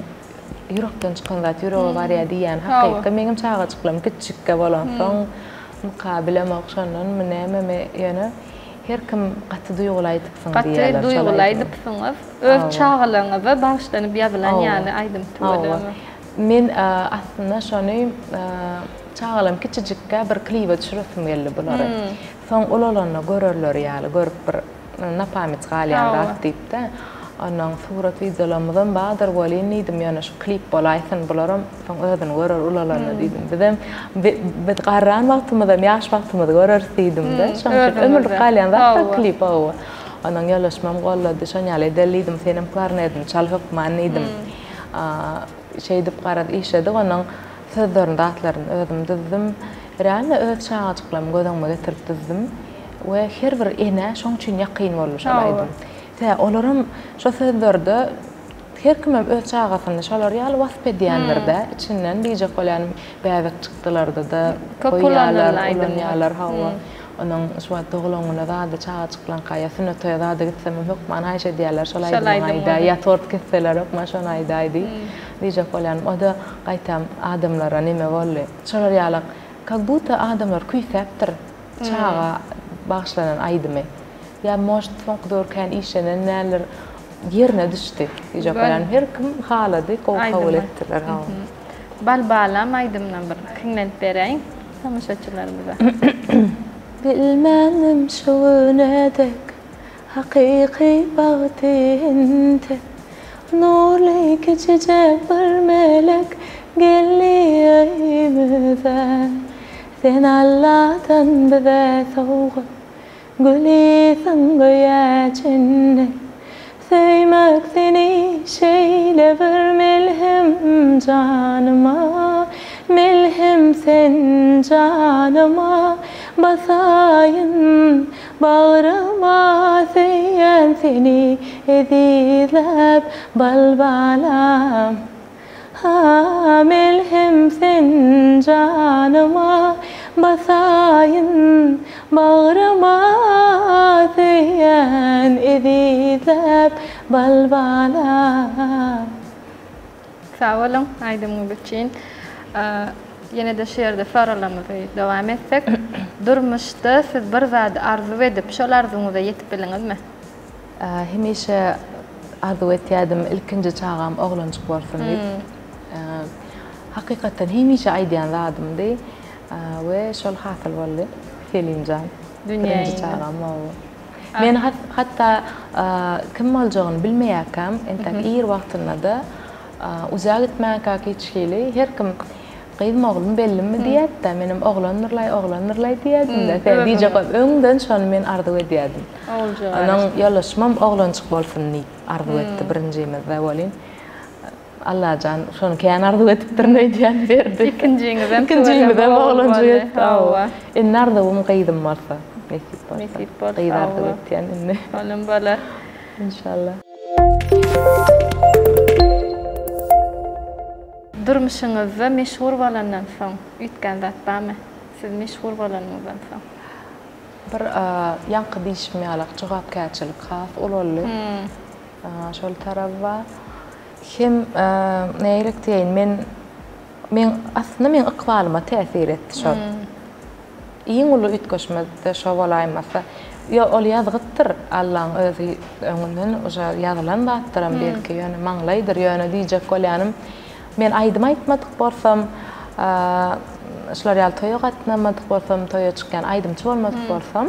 yürekten çıkan zat yüreği var ya diyen haqiqi meňim çağa çıklam küçükkä bolan soň mukabile maqşandan meneme ýöne her kim gaty duýgulaýdypsyň diýerler. Gaty duýgulaýdypsyňyz öz çağalaryňyza bagşlanyp ýazylan ýaly aýdym tüweleme. Men aslında şonu çağalam küçükkä bir kliba düşürüp geldi bulary. Soň olalaryny görerler ýaly görüp bir napamyt galýan rat diýipde. Ondan surat videolarımdan badır walin idim ýöne şu klip bolaýsyn bularym soň özüň görer ulalaryny diýdim. Bizem bit garran wagtymyzda ýaş wagtymyzda görer diýdim-de. Şonça ömür galýan zat klip o. Ondan ýalaşmam gollady şonýaly delidim senem klarnetim çalyp manydim. Şey dip garad işledi ondan sözlerini datlaryny özüm düzdüm. Realny öz çağaçyklam gödüňme getirip düzdüm. We her bir ene şoň üçin ýakyn bolmuş olaýdym. Olarım şu sözlerde her kim öz çağasyny şolar ýaly wasp edýänlerde içinden diýjek bolan bäzek çykdylarda da koýýarlar hawa onuň şu doglaňyna da çağa çyklan gaýasyna toýada da gitsem hok man haýşe diýerler şolaýda ýa tort kesseler hok man şonaýda diýjek bolan o da gaýtam adamlara nime bolly şolar ýaly как будто adamlar küýsäpdir çağa bagşlanan aýdymy. Ya most faktor kan işenen näler yerine düştü. Diýjek bolan her kim halady kabul etdiler. Balbalam aýdymdan bir kinglenip bereýin tamaşaçylarymyza. Bilmenim şu nedek haqiqi bagtynda nurly geçecek bir melek geldi ýüzüme. Sen Allah'tan bize sowga Gülisin göýäçinde Söýmek seni şeýle bir melhem janyma Melhem sen janyma basaýyn bagryma söýen seni edizlep balbalam melhem sen janyma basaýyn bagryma söýen edizlep balbalam. Sağ olun aýdymyň üçin. Ýene de şerde soralarymyzy dowam etsek, durmuşda siz bir zady arzu edip şol arzuňyza ýetip biliňizmi? Hemişe arzu etýärdim ilkinji çağam oglanjyk bolsun diýip. Hakykatdan hemişe aýdýan zadymdy. We şol hasyl boldy. Selimjan. Dünýäňde çağam o. Men hatta kim boljagyny bilmeýärkäm, entek ýer wagtynda da uzak gitmäkä geçýeli her kim Qeýdym oglum bellimi diýetdi. Menim oglanyrlay diýedim-de. Diýjek öňden şonu men arzu edýärdim. Onuň ýalaşmam oglanjyk bolsun diýip arzu etdi birinjimizde bolin. Allahan şonu kän arzu etipdir diýen berdi. Ikinjiňizden oglanjyk etdi. En arzuwym qeýdym bolsa. Nesip bolsa. Qeýdy arzu etýän indi. Olam bolar. İnşallah. Durmuşyňyzda meşhur bolandan soň üýtgen zat barmy? Siz meşhur bolanňyzdan soň bir ýanky diýişmeýärlik jogapkärçilik has olarly. Şol tarapda hem näýerek diýen men aslında men ykbalyma täsir etdi şol. Iň uly üýtgeşmezde şo bolaýmasa ýa ol ýazgytdyr Allahyň özi öňünden oja ýazylan zatdyram belki ýöne maňlaýdyr ýöne diýjek bolýanym. Men aýdym aýtmadyk bolsam, şolar ýaly toýa gatnamadyk bolsam, toýa çykýan aýdymçy bolmadyk bolsam,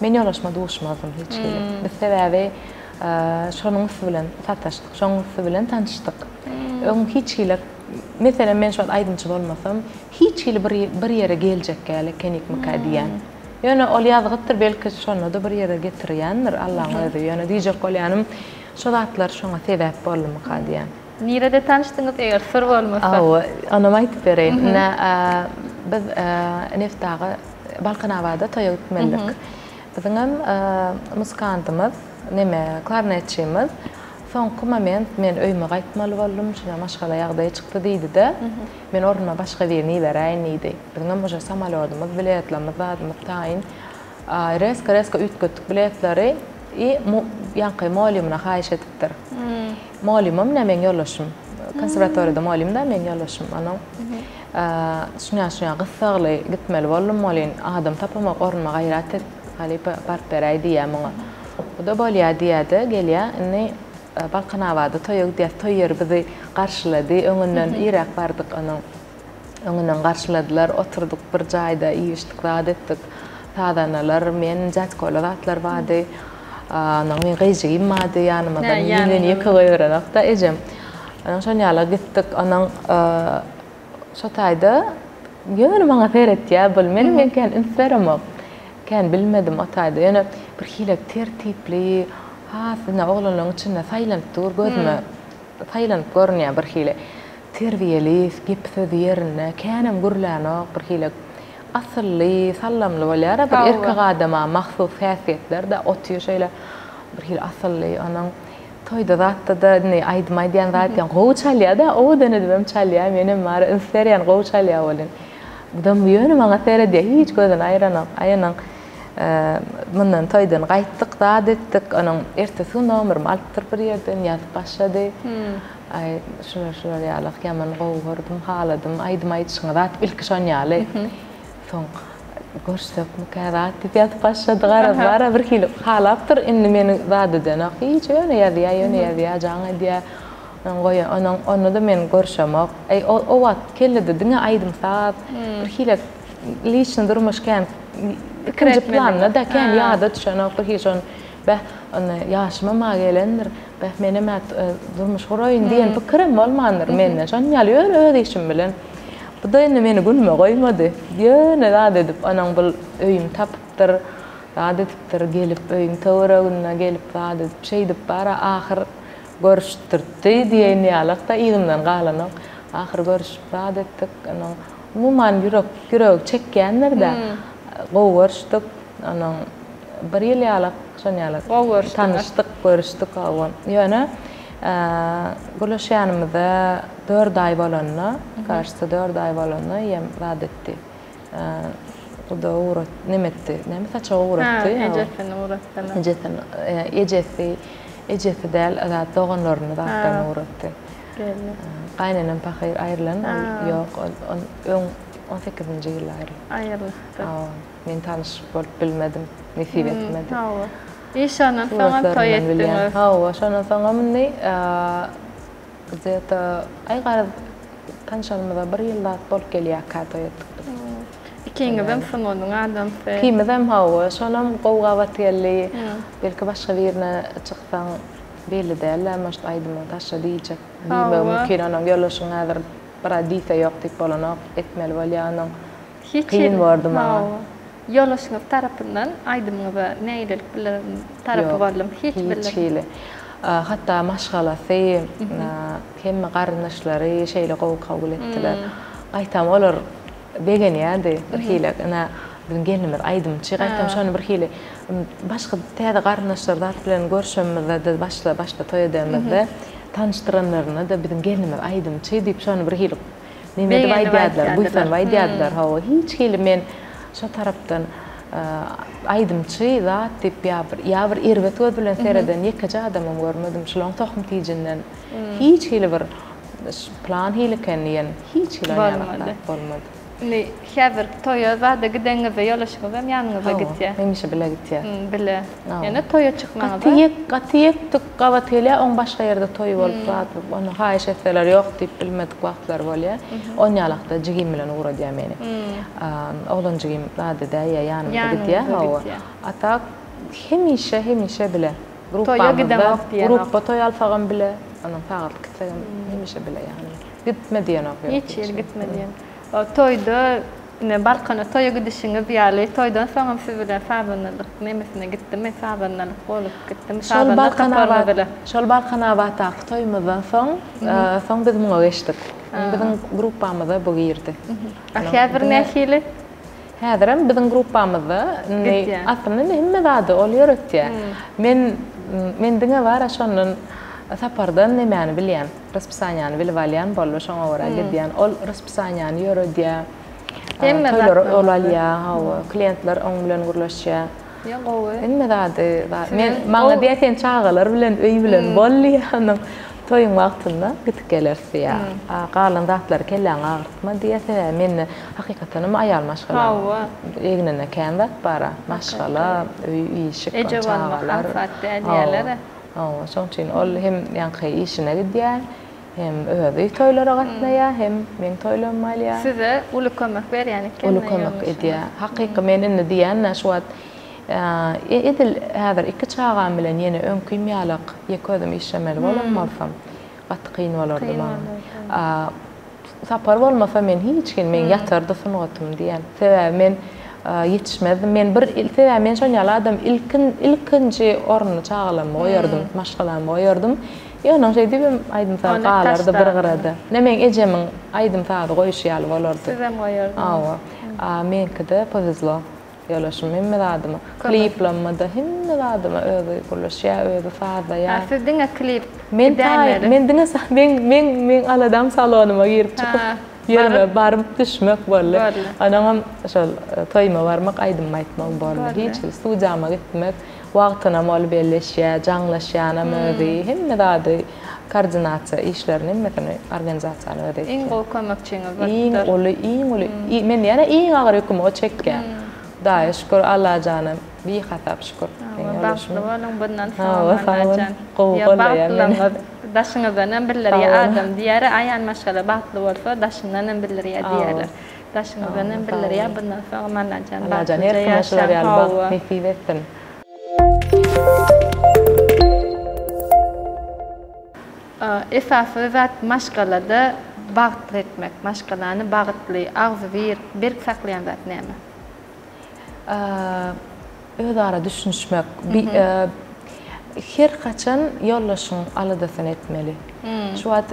men ýolaşma duşmazym hiç kile. Bu sebäbi şonuň bilen tataşdyk, şonuň bilen tanışdyk. Öň hiç kile, meselen men şol aýdymçy bolmasam, hiç kile bir ýere geljek gäle kenik mika diýen. Ýöne ol ýazgytdyr belki şonu da bir ýere getirýändir Allahyň özi. Ýöne diýjek bolýanym, şol zatlar şoňa sebäp bolmaka diýen. Nirede tanıştınız eğer soru olmasa? Onu aytıp bereyim. Biz neftağı Balkanavada toya gitmelik. Bizim musikantımız, klarnetçimiz, soňky moment men öýme gaýtmaly boldum, şuna maşgala ýagdaý çykdy diýdi-de. Men orma başga birini beräýin diýdi. Birňe moja samalordymyz, biletlerimiz zadymyz taýin. Reska ütgötdik biletleri ýanky malumyna haýyş etipdir. Malumym men ýollaşym. Konservatoriyada malumda men ýollaşym. Ana şuna gyssagly gitmeli boldum, malyn adam tapamak orma gaýrat et. Hali part beräýdi ýa-maňa. Bu da bolýa diýdi, gelýär, inni Balkanawada toýyer bizi garşylady, öňünden irak bardyk anyň. Öňünden garşyladylar, oturduk bir jaýda, iýişdik, zat etdik. Sadanalar, men jatkolatlar bady. Anyň men gyjygym bady, ýanymda ýene ýeke goýuranakda ejem. Anyň şonýala gitdik, anyň şo taýda ýöne maňa seretýär, bul men kan inseremek. Kan bilmedim o taýda, ýöne bir hilek tertipli, Hasyna oglanyň içinde saýlanıp dur gözüme. Saýlanıp görnýär bir hile. Terbiyeli, gep söz ýerine, känem gürläne bir hile. Asylly, sallamly bolýar, bir erkek adama mahsus häsiýetler de otýar şeýle bir hile asylly, anyň toýda zatda da aýdmay diýen zat ýa gowy çalýar da, o da nedibem çalýar, menem mar inseriýan gowy çalýar bolan. Bu da ýöne maňa seredýär, hiç gözüň aýanyň Mundan toýdan gaýtdyk, zat etdik, anyň ertesi nomerim alypdyr bir ýerden ýazyp başlady. Ay şular ýalyk ýaman gowy gördüm, haladym, aýdym şoňa zat ilki şonýaly. Soň görşdükmi kärat diýip ýazyp başlady, gara bir hili halapdyr, indi meni zat eden, hiç ýöne ýazýar, jaňa diýär. Onu da men görşemek. O wagt keldi diňe aýdym zat, bir hili liçne durmuşken ikinci planla da kan ýada düşen bir hiçon bäh ýaşyma ma gelendir bäh menem durmuş goroýun diýen pikirim bolmandyr menden şon ýaly öz işim bilen bu da indi meni günme goýmady ýöne zat edip anaň bul öýüm tapypdyr zat edipdir gelip öýüň töweregine gelip zat edip şey dip bara ahyr görüşdirdi diýen ýalykda ýygymdan galanyp ahyr görüşüp zat etdik anaň umuman ýürek çekýänler-de goýurşdyk, anyň bir ýyl ýalyk, şonýaly tanışdyk, görüşdik awan. Ýöne gülüşýänimizde 4 aý bolanyna, karşy 4 aý bolanyna ýem zat etdi. Bu da uğrat, nemetdi, saça uğratdy. Ejesi däl, zat doganlaryny zatdan uğratdy. Gaýnanam pahyr aýrylan, ýok, 18-nji ýyl aýryldy. Men tanış bolup bilmedim, nesip etmedim. Eşanan saňa toý etdiňiz. Şoňa saňa meni zeta aýgar tanışalmada bir ýylda bolup gelýär toý etdik. Ikiňi ben soňuň adam. Kimedem şonam gowga batýarly, belki başga birine çyksaň belli däl, maşt aýdymy taşa diýjek. Mümkin anyň ýollaşyň häzir bir diýse ýok diýip bolanyp etmeli bolýanyň. Kyn boldy maňa. Ýollaşyň tarapyndan aýdymyňyza näýilik bilen tarapy boldum, hiç bilmedim. Hatta maşgalasy, hemme garyndaşlary şeýle gowy kabul etdiler. Aýtam olar begenýärdi bir hile, bizim gelinler aýdymçy, gaýtam şonu bir hile başga täze garyndaşlar zat bilen görüşmemizde başla toý edemizde tanıştıranlarına da bizim gelinler aýdymçy diýip şonu bir hile nemede baýdýarlar, buýsan baýdýarlar, hiç hile men şo tarapdan aýdymçy zat diýip ýa bir erwet göz bilen sereden ýeke adamym görmedim, şolaň tohum tijinden hiç hile bir plan hile kenýän, hiç hile bolmady. Ne häzir toýa zada gideňize ýollaşyňyza ýanyňyza gitýär. Meňişe bile gitýär. Bile. Ýani toýa çykmaňyza. Gatyek gabat hele on başga ýerde toý bolup gatdy. Onu haýyş etseler ýok diýip bilmedik wagtlar bolýar. On ýalakda jigim bilen uğradýar meni. Oğlan jigim zada da ýanyňyza gitýär. Atak hemişe bile. Gruppa toý alsagam bile. Onu faqat gitsegem hemişe bile ýani. Gitmedýän ok. Hiç ýer gitmedýän. Toyda Balkana toya gidişiňiz ýaly toydan soňam siz bilen sabanlyk nemesine gitdim, sabanlyk bolup gitdim. Şol Balkanawada toýmazdan soň biz muňa geçdik. Bizim gruppamyzda bu girdi. Häzir nähili? Häzirim bizim gruppamyzda aslında hemme zady ol ýöretýär. Men diňe bara şonun Sapardan nemeni bilýän, raspysaniýany bilip alýan bolýar şoňa görä gidýän. Ol raspysaniýany ýöredýär. Toýlar olalýa, klientler oň bilen gürleşýär. Inme dady, men maňa diýen çağalar bilen öý bilen bolýan. Toýun wagtynda gitip gelersiň. Galan zatlar kelläň agyrtma diýse men hakykatan aýal maşgala. Egnene känwet bara maşgala öý işi çağalar. Şoň üçin ol hem ýanky işine gidýär, hem öýde toýlara gatnaýar, hem men toýlanmalýar. Size uly kömek berýän eken. Uly kömek edýär. Hakyky men indi diýän şuat edil häzir iki çağam bilen ýene öňküýmýalyk ýeködüm işlemeli bolanmasam gatqyn bolardy maňa. Sapar bolmasa men hiç kim men ýatyrdy sunugatym diýen. Sebäbi men yetişmedim. Men bir iltibä men şoň ýaladym ilkinji orny çağalamy goýardym, maşgalamy goýardym. Ýöne şey diýip aýdym saat galardy bir gyrady. Nemen ejemiň aýdym saat goýuşýaly bolardy. Sizem goýardym. Menkide povезло. Ýolaşym hemme dadymy. Kliplanmada hemme dadymy öýde gürleşýär, öýde faýda ýa. Siz diňe klip. Men aladam salonyma girip çykyp ýerime baryp düşmek boldy. Anaňam şol toýma barmak aýdym aýtmak boldy. Hiç studiýama gitmek, wagtyna mol belleşýär, jaňlaşýana mözi hemme dady koordinasiýa işlerini mesela organizasiýalar edýär. Iň gowy kömekçiňiz bar. Iň uly. Men ýene iň agyr ýokmy o çekkä. Da şükür Allah canım. Bir hatap şükür. Baxtly bolun bundan sonra. Daşyňyzdan birleri adam diýär, aýan maşgala baxtly bolsa daşyndan birleri diýerler. Daşyňyzdan birleri bundan sonra manlajan. Allah can her maşgalar ýaly nefis etsin. Esasy zat maşgalada bagtly etmek, maşgalany bagtly, agzy bir saklayan zat näme? Ödara düşünmek, her kaçan ýollaşyň aladasyny etmeli. Şu wagt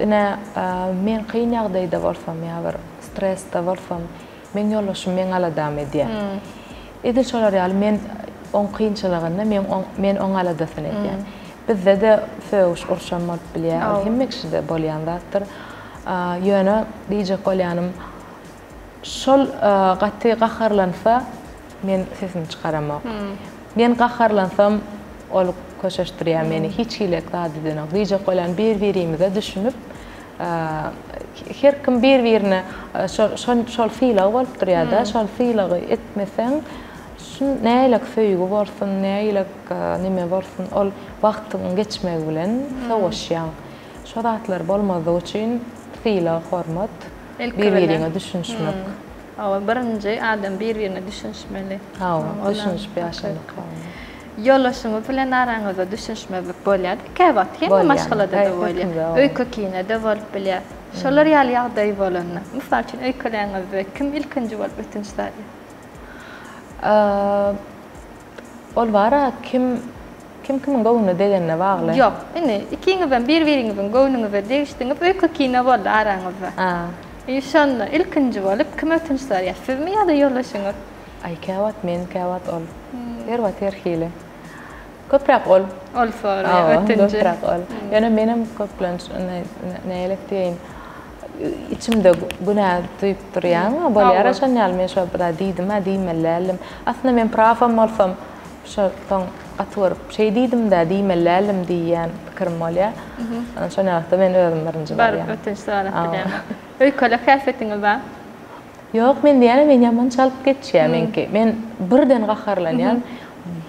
men kyn ýagdaýda bolsam ýa-bir stresde bolsam, men ýollaşym men aladam edýär. Edil şolar ýaly men on kynçylygynda men on aladasyny edýär. Bizde de föwüş urşanmak bilýär, hemmekşide bolýan zatdyr. Ýöne diýjek bolýanym, şol gaty gaharlansa men sesimi çıkaramak. Men gaharlansam ol köşeşdirýär meni hiç hilek dadydyna. Diýjek bolan bir-birimize düşünüp her kim bir-birine şol fiýla bolup durýar-da, şol fiýla etmeseň şu näýlik söýgü bolsun, näýlik nime bolsun, ol wagtyň geçmegi bilen sowuşýar. Şo zatlar bolmagy üçin fiýla hormat, bir-birine düşünmek. Birinci adam bir-birine düşünmeli. Düşünüş ýaşandyk. Ýollaşyňyz bilen araňyzda düşünmeli bolýar. Käwat hem maşgalada da bolýar. Öýkökine de bolup bilýär. Şolar ýaly ýagdaý bolanna. Mysal üçin öýköläňizde kim ilkinji bolup ötünçler? Ol bara kim gowuny degenne bagly. Ýok, ikiňizden bir-biriňizden gowunyňyzy degişdiňiz öýkökine boldy araňyzda. Şonda ilkinji bolup kim ötünçler ýa? Sizmi ýa-da ýollaşyňyz? Käwat men käwat ol. Her wat hile. Köprek ol. Ol sonra ötünçi. Köprek ol. Ýöne menim köplenç näýlik diýin. İçimde günah duýup durýan, bolýar şoň ýaly men şo bir diýmelälim. Aslında men profam bolsam şo taň atyryp şey diýdim de diýmelälim diýen pikirim bolýar. Şoň ýaly men özüm birinji barýar. Bar ötünçler bilen. Öýköle häsiňiz bar? Ýok, men diýenim men ýaman çalyp geçýär menki. Men birden gaharlanýan,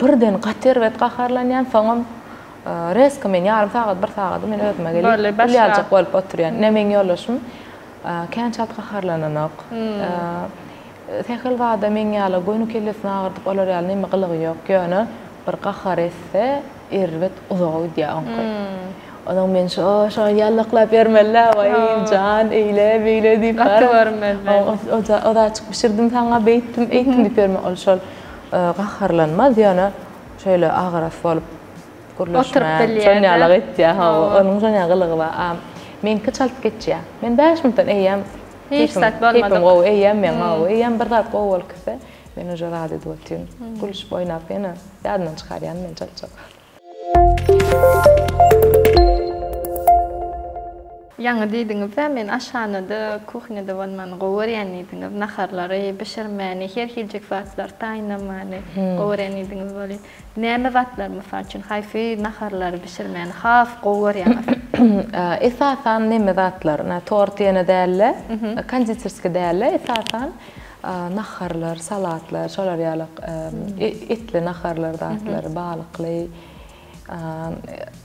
birden gaterwet gaharlanýan, soňam reska men ýarym sagat, bir sagat men özüme gelip ýaljak bolup oturýan. Ne men ýollaşym kän çalyp gaharlananyk. Tehil wada men ýaly goýny kelesine agyrdyp olar ýaly neme gylygy ýok. Ýöne bir gahar etse erwet uzagy diýär. Onuň men şo ýallaklap bermelle, can eýle diýip o da çyk pişirdim saňa beýtdim, eýtdim diýip berme ol şol gaharlanmaz ýöne şöyle agyras bolup gürleşme. Şoň ýaly etdi, onuň şoň ýalygy bar. Men çalyp geçýär. Men 5 minutdan eýem. Hiç saat bolmady. Eýem men eýem bir saat gowul kise. Men o jarady dotyn. Gülüş boýnap ýene ýadyna çykarýan men çalçak. Yani dediğiniz gibi men aşağıda kuhyada bolman gowerýändiňiz naharlary bişirmäni her hilçek wagtlar taýinamany gowerýändiňiz boli. Näme wagtlar mysal üçin haýfy naharlary bişirmäni haf gowerýän. Esasan näme wagtlar? Tort ýene dälle, konditorski dälle esasan naharlar, salatlar, şolar ýalyk etli naharlar dätler, balykly.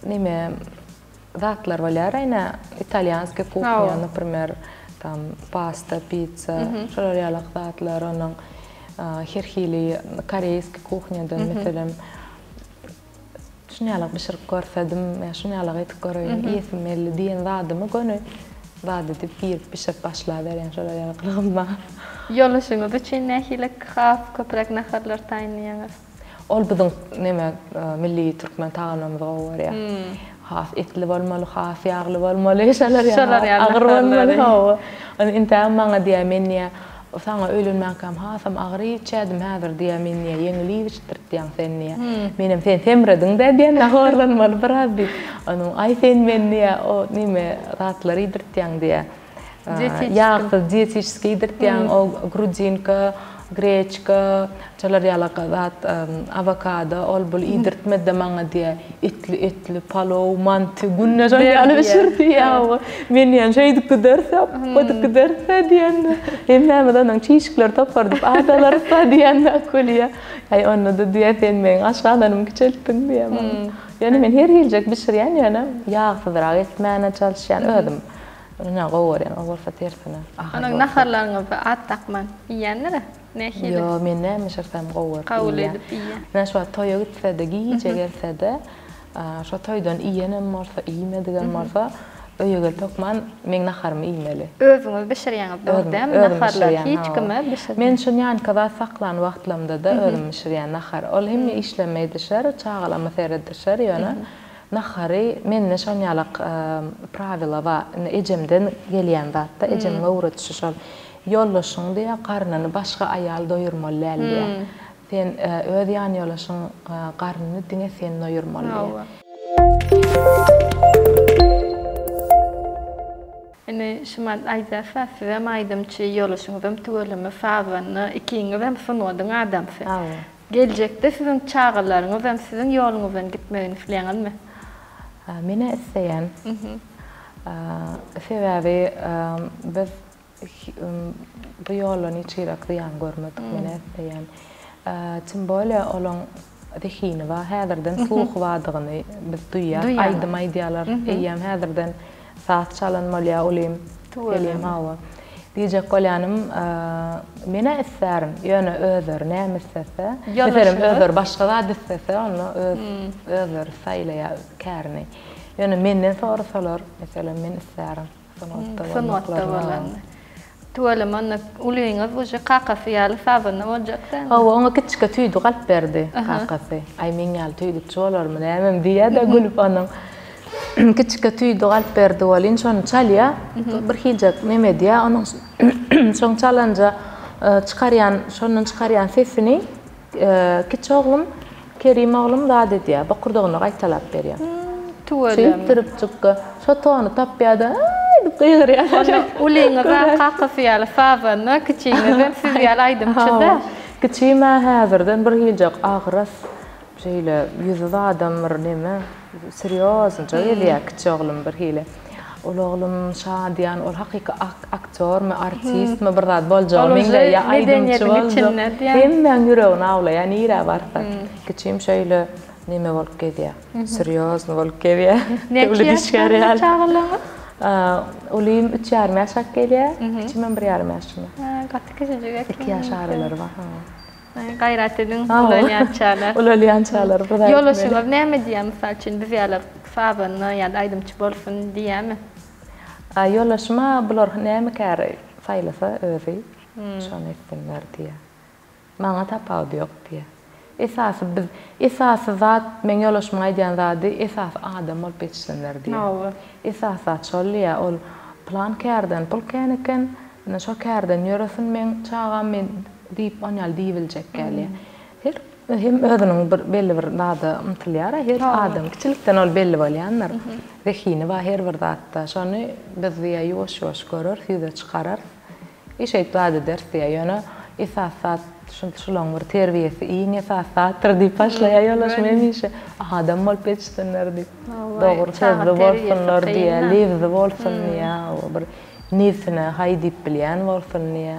Näme Ватлар валярайна итальянская кухня, например, там паста, пицца, шаларялах ватлар, onun херхили корейская кухня, да, مثلا شنو يعلق بشرب كورفدم، شنو يعلق يتكوري يثم الدين ضاد ما كونه ضاد تبكير بشرب باشلا دارين شو يعلق لغما. يلا شنو بتشين نحيلك خاف كبرك نخرلر تاني أول بدن نما ملي تركمان تاعنا مضور يا. خاف إتل والمال خاف يعقل والمال إيش على أغر والمال هو أنت أما غدي أمنيا وثانغ أقول ما كم هاثم أغري تشادم هذا ردي أمنيا ينغلي وش ترتيان ثانية من ثين ثمرة دين ده دينا هور المال برادي أنو أي ثين منيا أو نيم رات لري درتيان ديا ياخذ ديتيشسكي درتيان أو грудинка гречка, чаларялака дат авокадо, олбол идерт медда манга дия итли палоу манти гунна жаляла биширтия мен ян шейд кудерса под кудерса диан эмма мадан чишклер топард адалар та диан акулия ай онно ддия фен мен ашгадан мукчелтин дия يعني من هير هيلجك بشر يعني أنا ياخذ راغيت معنا تشالش يعني أدم أنا غور يعني أول فتير فينا أنا نخر لنا بعتق من يعني يا من مش عارفة مغور قولي أنا شو هتاي قلت ثدا جيجر ثدا شو هتاي دون إيانا مرفا إيمة دجال مرفا يقول تكمان من نخر ميمله. أذن بشر يعني بقدام نخر لا هيج كمان بشر. من شن يعني كذا ثقلان وقت لم ده أذن بشر يعني نخر. أولهم إيش لما يدشر تشاغل مثير الدشر يعني نخري من نشان يعلق برايفلا با إجمدن جليان ذات إجم ورد ششال يلا شون دي قارنا نباشق أيال دوير ملاليا. ثين أذ يعني يلا شون قارنا الدنيا ثين نوير ملاليا. إنه شمال أيضا فافي ما يدم شيء يلا شو فهم تقول لما فاضنا إكين فهم فنوع عدم في جيلجك تفهم شغلة فهم فهم يلا فهم جتمين فلان علمه من الثيان في بابي بس بيولا نيشيرك ديان قرمت من الثيان تنبولة أولون ذخين هذا دن سلوخ وادغني بالضيا أيضا ما يديالر أيام هذا دن ساعات شالن ماليا أوليم أوليم هوا ديجا قولانم من الثارن يانا أذر نعم الثثة مثلا أذر باشغلاد الثثة أنا أذر ثايلة يا كارني يانا من ثار ثلر مثلا من الثارن فنوات طولا تولا من أولين أفوج قاقة في على فاضنا وجهك هو أنا كتش كتيدو قلب بردي قاقة في أي من يال تيدو تشولر من أمام ديادة أقول فانا كتش كتيدو قلب بردي ولين شون تشاليا برخيجك ميميديا أنا شون تشالنجا تشكريان شون تشكريان فيفني كتشغلم كريم أغلم دادي ديا بقردونا غاية تلاب بريا تولا شيء تربتك شطان طبيعة غير يعني ولين قاقة في على فاضنا كتشي نبين في على أيدم كذا كتشي ما هذا دن برهيجك أغرس شيء يذا دمر نما سريوز جاي ليك شغلم برهيله ولغلم شاديان والحقيقة أكتور ما أرتيست ما برضات بولجا من لا يا أيدم شغل هم ينجرون أولا يعني يرا برضات كتشي مشيله نما والكذا سريوز والكذا تقولي شكرا وليم تشار ما شكلها كتشي من بريار ما شنا قطك شجعك كيا شعر الأربعة غيرات دين ولوليان شالر ولوليان شالر بدأ يلا شو بنعمل ديام فاتشين بفعل فابنا يعني أيدم تبور فن ديام يلا شو ما بلور نعم كاري فايلة أذي شون يفنر ديا ما نتا باوديوك ديا إثاث ذات من يلا شو ما يديان ذاتي إثاث آدم مال بيتشنر ديا إثاث شوليا أول بلان كاردن بول كانكن نشو كاردن يرثن من شاغا من ديب أنيال ديفل جكاليا هير Hem ödünün belli bir dada umtylyar, her adam kiçilikden ol belli bolýanlar. Rehini var her bir datda. Şonu biz diýe ýoş-ýoş görür, ýüze çykarar. Eşeýet dada ders diýe ýöne esasat şulan bir terbiýesi iň esasatdyr diýip başlaýar ýolaşmaýan işe. Adam bol peçsinler diýip. Dogry sözde bolsunlar diýe, lewde bolsun diýe, bir nefsine haýdyp bilýän bolsun diýe.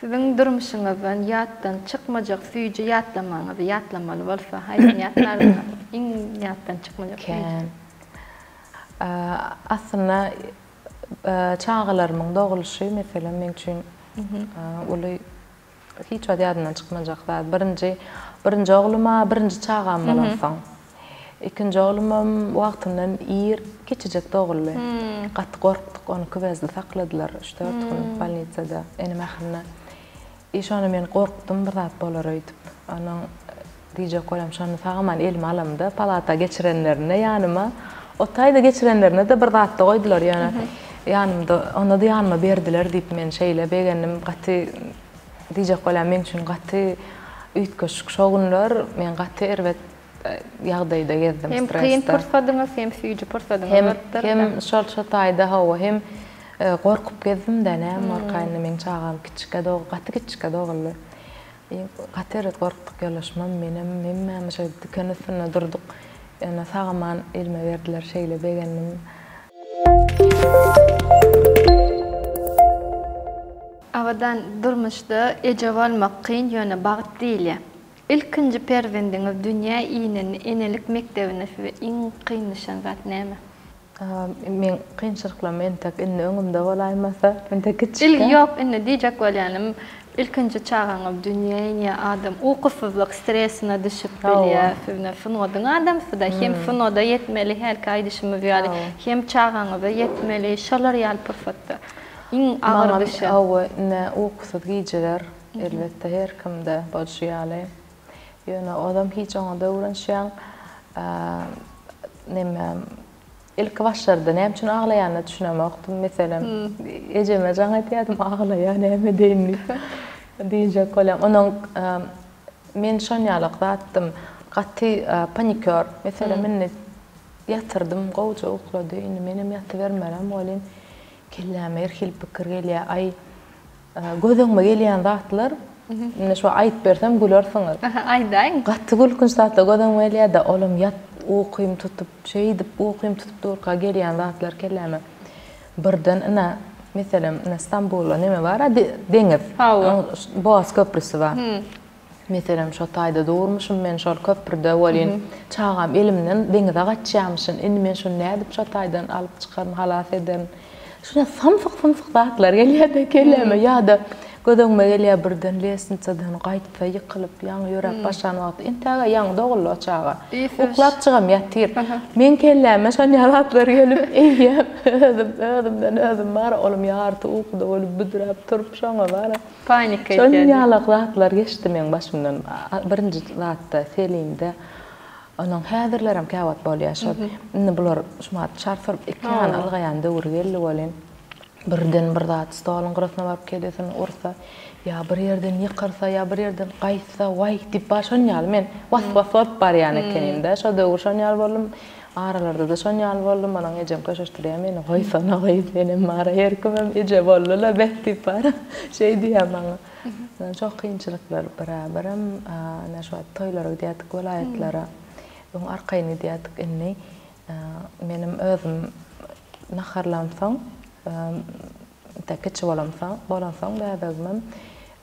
Sizin durmuşuňyzdan ýatdan çykmajak süýje ýatlamaňyz, ýatlamaly bolsa, haýsy ýatlaryňyz iň ýatdan çykmajak süýje? Aslında çağlarımın doğuluşu mesela men üçin uly hiç ýadymdan çykmajak zat. Birinji ogluma birinji çağam bolansaň. İkinji oglumam wagtyndan keçijek doğuldy. Gatty gorkdyk, onu köwezde sakladylar 3-4 gün bolnitsada. Ene mähine. Şonu men gorkdum bir zat bolar öýdüp. Onuň diýjek bolam şonu sagaman elime alamda palata geçirenlerine ýanyma o taýda geçirenlerine de bir zatda goýdular ýani. Ýanymda onu da ýanyma berdiler diýip men şeýle begenim gatty diýjek bolam men üçin gatty üýtgeşik şogunlar men gatty erwet ýagdaýda gezdim stressde. Hem kıyın pırsadyňyz hem süýje pırsadyňyz. Hem şol taýda hawa hem gorkup gezdim de näme orkaýny men çağam kiçike dog gatty kiçike doguldy. Gatty erwet gorkdyk ýolaşmam menem hemme şeýle dükän üstüne durduk. Ene sagaman elime berdiler şeýle begenim. Awadan durmuşda ejab almak kyn ýöne bagyt diýil. İlkinji perwendiňiz dünýä iýneni enelik mektebine iň kynlaşan zat näme? Men kynçylyklar men tak inne öňümde bolaýmasa, men tak kiçik. Ýok, inne diýjek bolýanym. İlkinji çağaňyz dünýäne adam ukusuzlyk stresine düşüp bilýär. Fenodan adam da hem fenoda yetmeli her kaýdyşymy ýaly, hem çağaňyza yetmeli, şolar ýaly pırfatda. Iň agyr düşe. Ne ukusuz gijeler elbette her kimde bolýar. Ýöne adam hiç oňa döwrenşýän näme ilk başlarda näme üçin aglaýanyny düşünemekdim. Meselem ejeme jaňa aýtýardym aglaýar näme diýini. Diýjek bolam. Onuň men şonýalyk zatdym. Gatty panikör. Meselem men ýatyrdym, gowja uklady, indi menem ýatybermerem bolyn. Kelläme erhil pikir gelýär. Ay gözüňme gelýän zatlar ne şu ayıp bersem gülersiňiz. Aydaň. Gatty gülkünç zatlar gözüňme gelýär da olam ýat ukyym tutup şeý dip ukyym tutup durka gelýän zatlar kelläme. Birden ina meselem İstanbulda näme bar? Deňiz. Boğaz köprüsü bar. Meselem şu taýda durmuşum men şol köprüde bolýan. Çağam elimden deňize gaçýamyşyn. Indi men şunu nädip şu taýdan alyp çykarym halas ederim. Şuna samsyk zatlar gelýär de kelläme ýa-da gözüňme gelýär birden lesniçeden gaýtsa ýykylyp ýaňy ýörek başan wagt. Intäge ýaňy dogully çaga. Uklap çygam ýatyr. Men kelläme şonýa zatlar gelip eýýär. Özümden bar olum ýarty ukda bolup büdräp turup şoňa bar. Panika etdi. Şonýa zatlar geçdi men başymdan. Birinji zatda selimde onun häzirlerim käwat bolýar. Indi bular şumat çarpyp ekran algaýan döwür geldi bolyn. Birden bir zat stolun gyrasına barıp kedesin ursa, ya bir yerden ýykyrsa, ya bir yerden gaýtsa, way diýip başanýal men was bar ýany kenimde. Şo döwür şonýal boldum. Aralarda da şonýal boldum. Manaň ejem köşeşdirýär meni. Gaýsana gaýt mara her kimem eje boldular behti bar. Şeý diýär maňa. Çok kynçylyklar beraberim. Ana şu toýlara gidiýärdik welaýatlara. Oň arkaýyny diýärdik inni. Menim özüm naharlamsaň täkiçi bolansam bäbegmem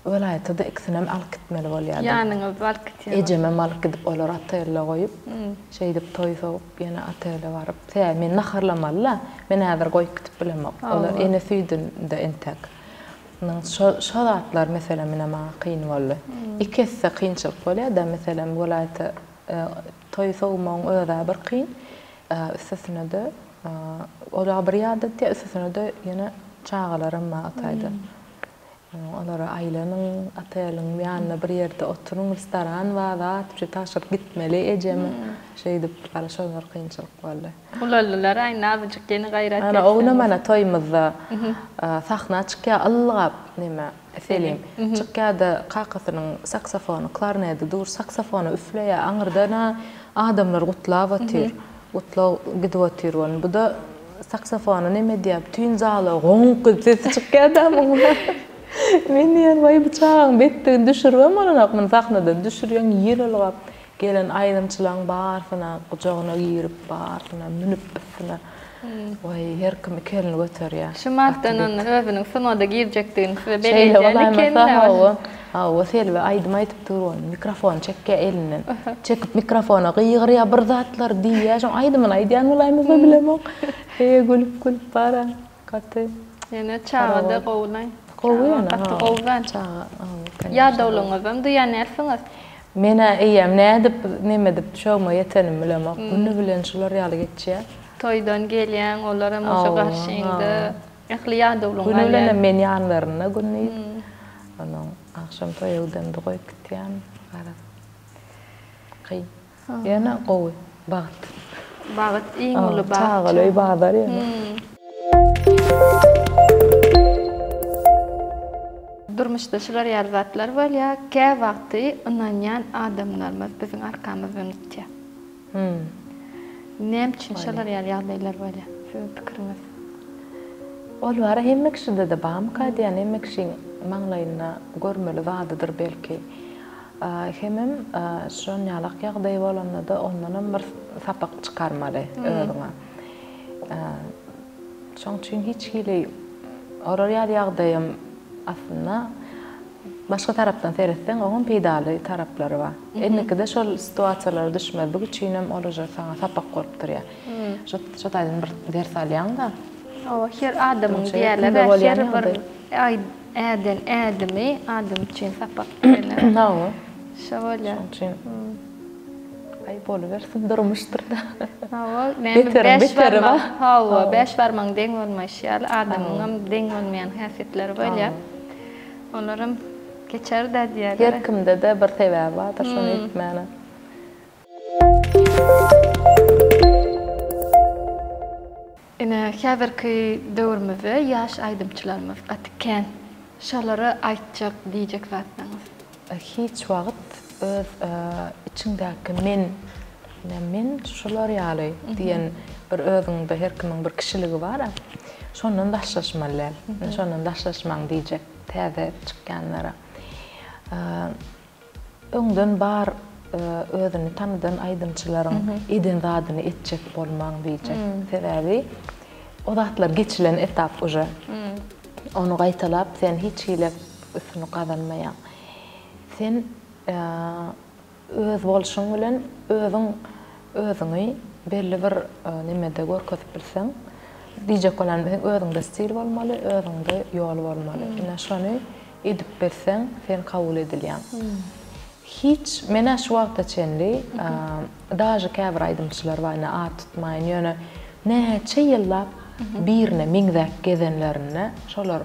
welaýatda da eksinem alyp gitmeli bolýardy. Ýanyňyz alyp gitýär. Ejemem alyp gidip olar atayla goýup, şeý dip toý soňup ýene atayla baryp, men naharlamaly, men häzir goýup gitip bilemok. Olar ene süýdünde entek. Şu zatlar meselem mene maňa kyn boldy. Ikisi kynçylyk bolýar da meselem welaýatda toý soňmaň öýde bir kyn, üstesine de ola bir ýadatda üstesine de ýene çağalarym ma ataydy. Onlara ailenin atayalın yanına bir yerde oturun restoran var da taşıp gitmeli ecemi şey dip karışanlar kıyınçılık vallahi. Ulallar aynı azıcık yeni gayret. Ana oğlum mana toymazda sahna çıkya Allah nime Selim çıkya da kakasının saksafonu klarneti dur saksafonu üfleye anırdana adamlar gutlav atıyor. Gutlav gidwatir wan bu da saksafonu nime diye bütün zalı gonk ses çıkya da men yani vay bıçağın betten düşürüyorum ona men sahnadan düşürüyorum yer alıp gelen ayrımçılan bar falan kucağına girip bar falan minip falan vay her kim kelini götür ya şu martanın övünün sonunda girecektin ve belediyenin kendine o selve aydım aytıp durun mikrofon çekke elinin çekip mikrofona gıyır ya bir zatlar diye şu aydım aydiyan olayımı bilemem gülüp para katı yani çağda qowlay qowyan qowgan ya dawlunga bam duyan ersiniz mena eýem nädip neme dip şowma yetenim bilemem bunu bilen şular ýaly geçýär toydan gelýän olara moşa gaşyňdy ähliýa dawlunga bunu bilen men ýanlaryna günni ana akşam toýdan doýup gitýän gara qy ýana qowy bagat iň uly bagat çağıly bagar ýa durmuşda şular ýarzatlar bolýa, kä wagty ynanýan adamlarymyz biziň arkamyzdan ötýär. Näme üçin şular ýaly-ýagdaýlar bolýa? Siziň pikiriňiz? Olar hemme kişide de bam kadyan hemme kişiň maňlaýyna görmeli wagtydyr belki. Hemem şon ýalak ýagdaý bolanda da ondan bir sapak çykarmaly özüňe. Şoň üçin hiç hili orar ýagdaýym aslında başka taraftan seyretsen onun pedalı tarafları var. Ennekide şol situasiyalara düşmez. Bu çiğnem olacak sana sapak korktur ya. Şu taydın bir ders alyan da. Her adamın diğerleri her bir ademi adam için sapak verirler. Ne o? Şöyle. Ay boluversin durmuştur da. Beş parmağın denk olmuş ya. Adamın denk olmayan hasiyetleri böyle. Onlarım geçer de diğerleri. Her kimde de bir sebep vardır şunu etmeni. Ine häzirki döwrümizde ýaş aýdymçylarymyz atken şolary aýtjak diýjek zatlaryňyz. Hiç wagt öz içindäki men şolar ýaly diýen bir özüňde her kimiň bir kişiligi bar. Şondan daşlaşmaly. Şondan daşlaşmaň diýjek täze çykkanlara. Öňden bar özüni tanydan aýdymçylaryň eden zadyny etjek bolmaň diýjek. Sebäbi o zatlar geçilen etap uje. Onu gaýtalap sen hiç hile üstüni kazanmayan. Sen öz bolşuň bilen özüňi belli bir nimede görkezip bilseň, diýjek bolan özüňde stil bolmaly, özüňde ýol bolmaly. Ina şonu edip bilseň, sen kabul edilýän. Hiç mena şu wagtda çenli, daja käbir aýdymçylar bar, at tutmaýyn, ýöne näçe ýyllap birine miňzäk gezenlerine şolar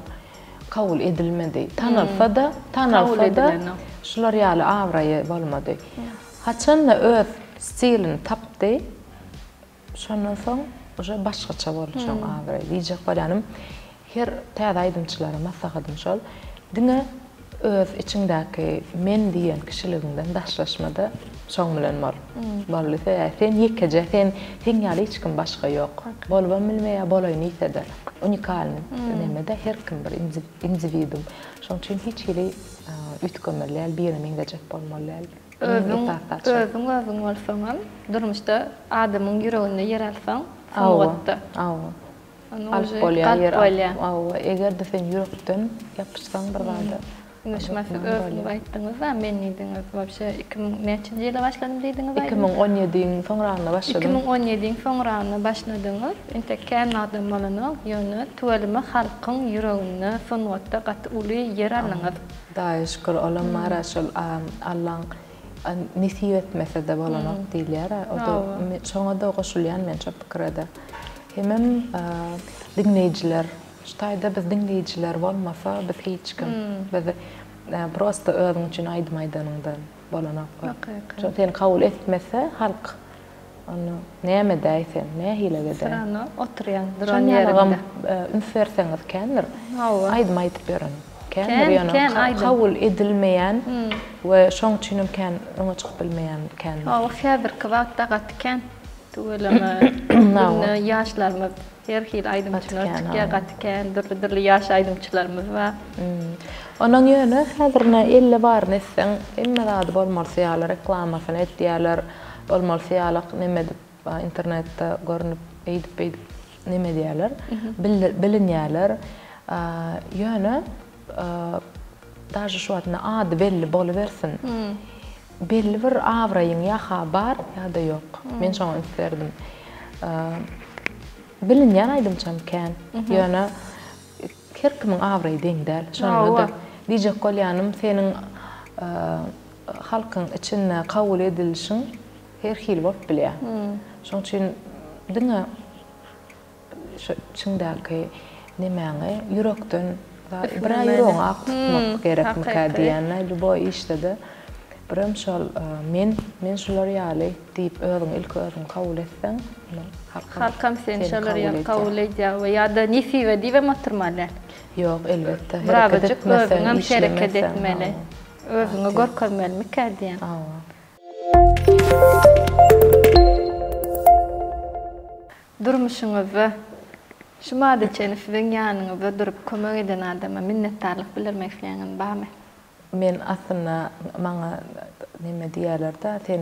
kabul edilmedi. Tanalsa da şolar ýaly awraýy bolmady. Haçanla öz stilini tapdy, şondan soň uje başgaça bolýan awraýy. Diýjek bolanym, her täze aýdymçylara maslahatym şol, diňe öz içindäki men diýen kişiligiňden daşlaşmada şoň bilen bol. Bolýsa, sen ýekeje, sen ýaly hiç kim başga ýok. Bolbam bilmeýär, bolaýyn ýitede. Unikal nemede her kim bir individuum. Şoň üçin hiç hili ütkömerler, birine miňdejek bolmaly. Özüň bolsaň, durmuşda adamyň ýüreginde yer alsaň, suňgatda. Alp bolýar. Eger de sen ýürekden ýapyşsaň bir zada. Nişmäsi özüňiz aýtdyňyz da, men diýdiňiz, wapşe 2000-nji ýylda başladym diýdiňiz. 2017-iň soňragyna başladym. 2017-iň soňragyna başladyňyz. Inte kän adam bolanyň ýöne tuwalymy halkyň ýüreginde suňgatda gaty uly yer alanyňyz. Da şükür olam mara şol Allah nisiyet mesele bolanyk diýler. O da şoňa da goşulýan men çok pikirde. Hemem dinleyijiler ştaýda biz dinleýijiler bolmasa biz hiç kim biz prosta özüň üçin aýdy maýdanyndan bolanok. Şoň kabul etmese halk onu näme däýsen, näme hile geder. Sana oturýan duran ýerinde. Ünsverseňiz kendir. Aýdy maýdyp berin. Ken kabul edilmeyen ve şoň üçin ken öňe çykyp bilmeyen ken. Häzir kwagtda gatken tuğlama ýaşlarymyz her hil aýdymçylar çykýar gatken dürli ýaş aýdymçylarymyz bar. Onuň ýöne häzirne elle bar nesseň emme zady bolmalsa ýalar reklamasyny etýärler bolmalsa ýalyk neme dip internetde görünüp eýdip neme diýerler bilinýärler ýöne daşy şu adna ady belli boluversin. Belli bir awraýyň ýa bar ýa-da ýok. Men şoňa üstlerdim. Bilinýän aýdymçam ken. Ýöne her kimiň awraýy deňdäl. Şoňa diýjek bolýanym seniň halkyň içinde kabul edilişiň her hil bolup bilýär. Şoň üçin diňe çyňdalky nemäňe ýürekden bir aýryň aktypmak gerekmi diýenler bu işte de birim şol men şolar ýaly diýip özüň ilk özüň kabul etseň halkam seni şolar ýaly kabul edýär we ýa-da nesibe diýip oturmalar. Ýok, elbetde. Hareket etmesen, şereket etmeli. Özüňi görkezmeli diýen. Durmuşuňyzda şumada çenip siziň ýanyňyzda durup kömek eden adama minnetdarlyk bildirmek isleýän barmy? Men aslında maňa neme diýerler-de, sen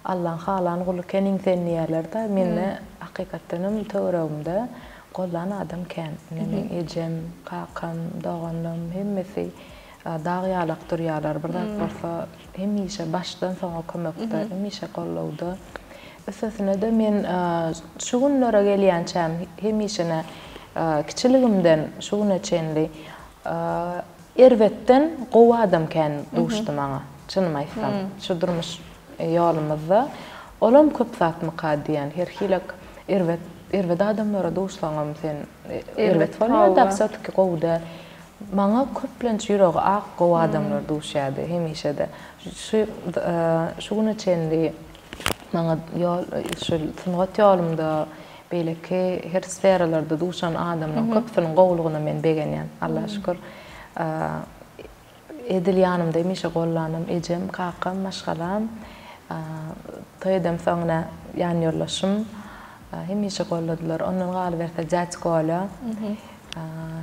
Allahyň halany guly kening sen diýerler-de, menne hakykatdanem töweregimde gollan adam ken. Meň ejem, kakam, daganym hemmesi dagýalyk durýarlar. Birden bolsa hemişe başdan soňa kömekde, hemişe gollawda. Esasında da men şu günlere gelýänçäm hemişe kiçiligimden şu güne çenli erwetden gowy adam ken duşdy maňa. Çynymy aýtsam, şu durmuş ýolumyzda olam köp zatmy diýen her hilek erwet adamlara duşsaňam sen erwet bolýar da satky gowda maňa köplenç ýüregi ak gowy adamlar duşýardy hemişe de şu güne çenli maňa şu sunugat ýolumda belki her sferalarda duşan adamlar köpüň gowlugyna men begenýän. Allaha şükür. Edil ýanymda hemişe gollanym, ejem, kakam, maşgalam, toýdam soňra ýan ýollaşym hemişe golladylar. Onuň galy berse Jaç gola.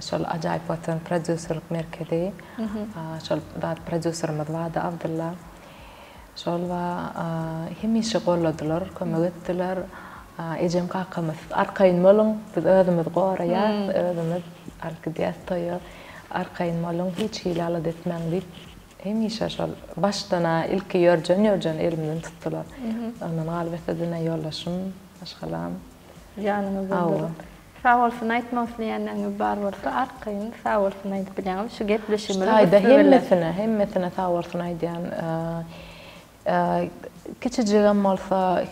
Şol ajaýyp watan prodüserlik merkezi. Şol da prodüserimiz Wada Abdulla. Şol we hemişe golladylar, kömek etdiler. Ejem kakamyz arkaýyn bolan, biz özümiz goraýar, özümiz alkydyas toýar. Arkaýyn bolan hiç hilal etmäň diýip hemişe şol başdana ilki ýörjen elimden tutdular. Onuň galbetde dine ýollaşym, maşgalam. Ýanyňyzda durup. Sağ bolsun aýtmak isleýänler bar bolsa arkaýyn sağ bolsun aýdyp bilýän şu gepleşimleri. Aýda hemmesine sağ bolsun aýdýan. Kiçijigem bolsa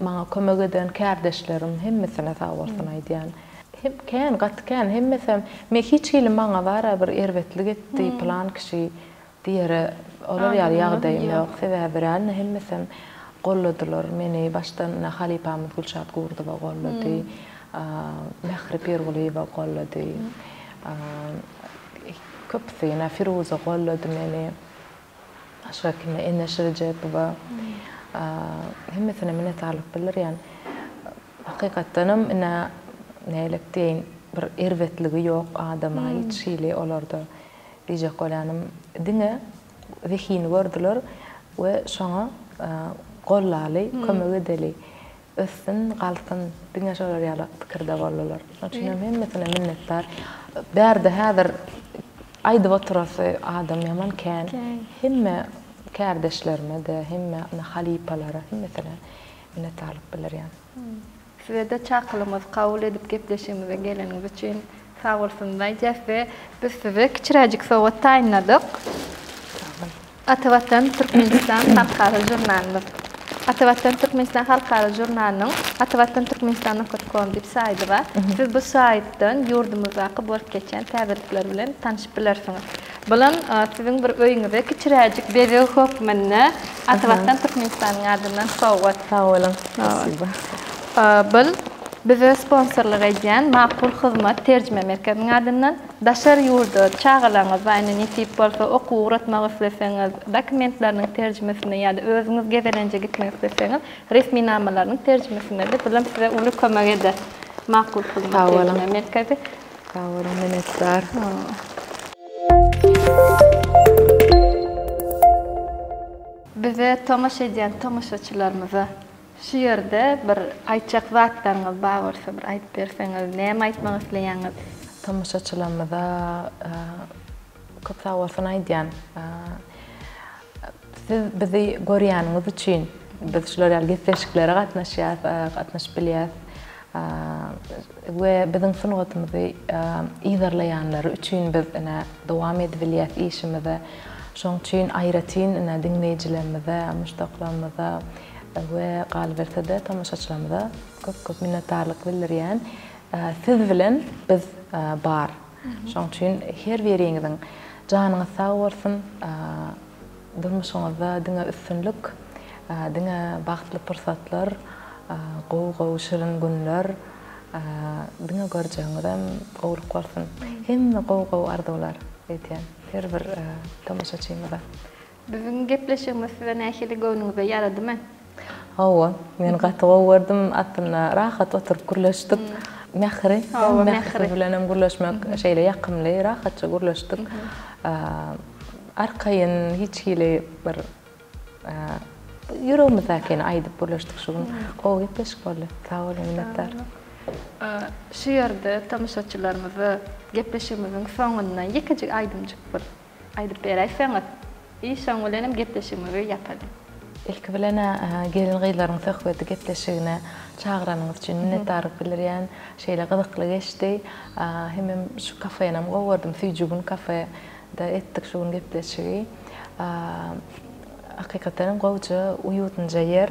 maňa kömek eden kardeşlerim hemmesine sağ bolsun aýdýan. Ken gatken hemmesem me hiç hilim maňa bara bir erwetlik etdi plan kişi diýere olar ýaly ýagdaýym ýok. Sebäbi hemmesem golladylar meni başdan halipamyz Gülşat Gurduba gollady. Mehrip Erguliýewa gollady. Köpsine Firuza gollady meni. Aşga kime Enes Rejepowa. Hemmesine minnetdarlyk bildirýän. Hakykatdanam nälik diýin bir erwetligi ýok adama hiç hili olarda diýjek bolýanym diňe zehini gördüler we şoňa gollaly kömek edeli ösün galsyn diňe şolar ýaly pikirde bolýarlar. Şoňa hemmesine minnetdar. Bärde häzir aýdyp oturasy adam ýaman ken hemme kardeşlerime de hemme halipalara hemmesine minnetdarlyk bildirýän. Size de çakılımız kabul edip gepleşimize geleniz için sağ olsun dayıcağız ve biz size kiçiracık soğuk taýynladyk. Atavatan Türkmenistan Tarkary jurnalymyz. Atavatan Turkmenistan Halkara jurnalının atavatanturkmenistan.com dip saytı var. Siz bu saytdan yurdumuza bolup geçen täbirlikler bilen tanışıp bilersiniz. Bulan sizin bir öýüňizde kiçiräjik beri hökmünde Atavatan Turkmenistan'ın adından sowgat. Sağ olun. Spasiba. Bul bize sponsorluk edýän Makbul Hyzmat Terjime Merkezi'nin adından daşar ýurda çağılaňyz we ine netip bolsa okuw öğretmek isleseňiz, dokumentlarynyň terjimesine ýa-da özüňiz gezelenje gitmek isleseňiz, resmi namalarynyň terjimesine de bilen size uly kömek eder. Makbul Hyzmat Terjime Merkezi. Sağ olun, minnetdar. Bize tamaşa edýän tamaşaçylarymyza şu yerde bir aýtjak zatlaryňyz bar bolsa bir aýtyp berseňiz, näme aýtmak isleýäňiz? Tamaşaçylarymyza köp sağ bolsun aýdýan. Siz bizi görýäniňiz üçin, biz şular ýalgypleşiklere gatnaşyp bilýäs. We biziň sungatymyzy ýyzarlaýanlar üçin biz ene dowam edip bilýäs işimizi. Şoň üçin aýratyn ene dinleýijilerimize, muştaklarymyza we galbertede tamaşaçylarymyza köp minnetdarlyk bildirýän. Siz bilen biz bar. Şoň üçin her biriňiziň janyňyz sag bolsun, durmuşyňyzda diňe üstünlük, diňe bagtly pursatlar, gowy şirin günler, diňe görjeňizem gowrup bolsun. Hemme gowy arzular etýän her bir tamaşaçymyza. Bizim gepleşigimiz size näçeli göwnüňize ýaradymy? Hawa, men gaty gowurdum, atymna rahat oturup gürleşdik. Mähri, mähri bilen gürleşmek şeýle ýakymly, rahatça gürleşdik. Arkaýyn hiç hili bir ýüregimizden aýdyp gürleşdik şu gün. Gowy gepleşik boldy. Sağ olun, minnetdar. Şu ýerde tamaşaçylarymyzy gepleşigimiziň soňundan ýekejik aýdymjyk bir aýdyp beräýseňiz, işoň bilenem gepleşigimizi ýapalım. İlk bilen gelin gyýlaryň söhbeti gepleşigine çağıranyňyz üçin minnetdarlyk bildirýän, şeýle gyzykly geçdi. Hemem şu kafeýem gowurdum, Süýjügün kafeýde etdik şu gün gepleşigi. Hakikaten gowja, uýutynja yer.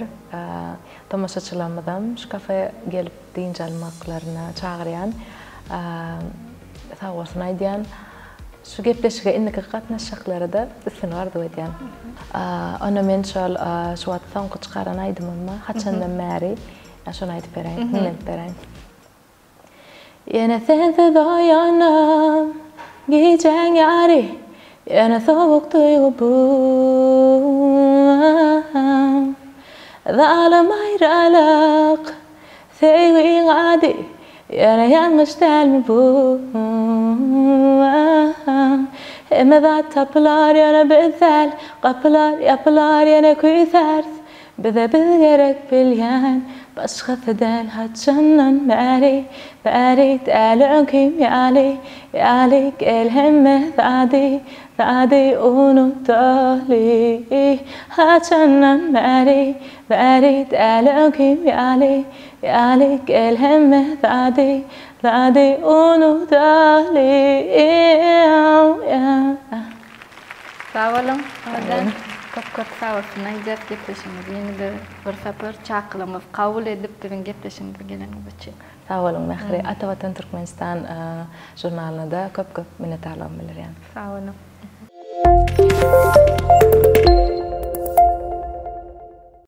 Tamaşaçylarymyzam şu kafeýe gelip diňje almaklaryna çağırýan. Sağ bolsun aýdýan. Şu gepleşige inniki gatnaşyklary da üstün arzu edýän. Ona men şol şu wagt soňky çykaran aýdymyma, haçandan bäri şonu aýdyp beräýin, minnet beräýin. Ýene sensiz oýanam, gijeň ýary, ýene sowuk duýgu bu. Zalim aýralyk, sevgiň ady, ýene ýalňyş dälmi bu? Emeda tapılar yana bezel, kapılar yapılar yana küysers. Bize biz gerek bilyen, başkasydan haçandan bäri, bäri däl öňkim ýaly gel hemme zady unutdaly. Haçandan bäri, bäri däl öňkim ýaly gel hemme zady unutdaly. Sağ olun. Köp sağ olsun. Aýdap gepleşiňiz. Ýene bir sapar çaqlymyz kabul edip bilen gepleşiňiz geleniňiz üçin. Sağ olun Mähri. Atavatan Turkmenistan jurnalyna da köp minnetdarlyk bildirýän. Sağ olun.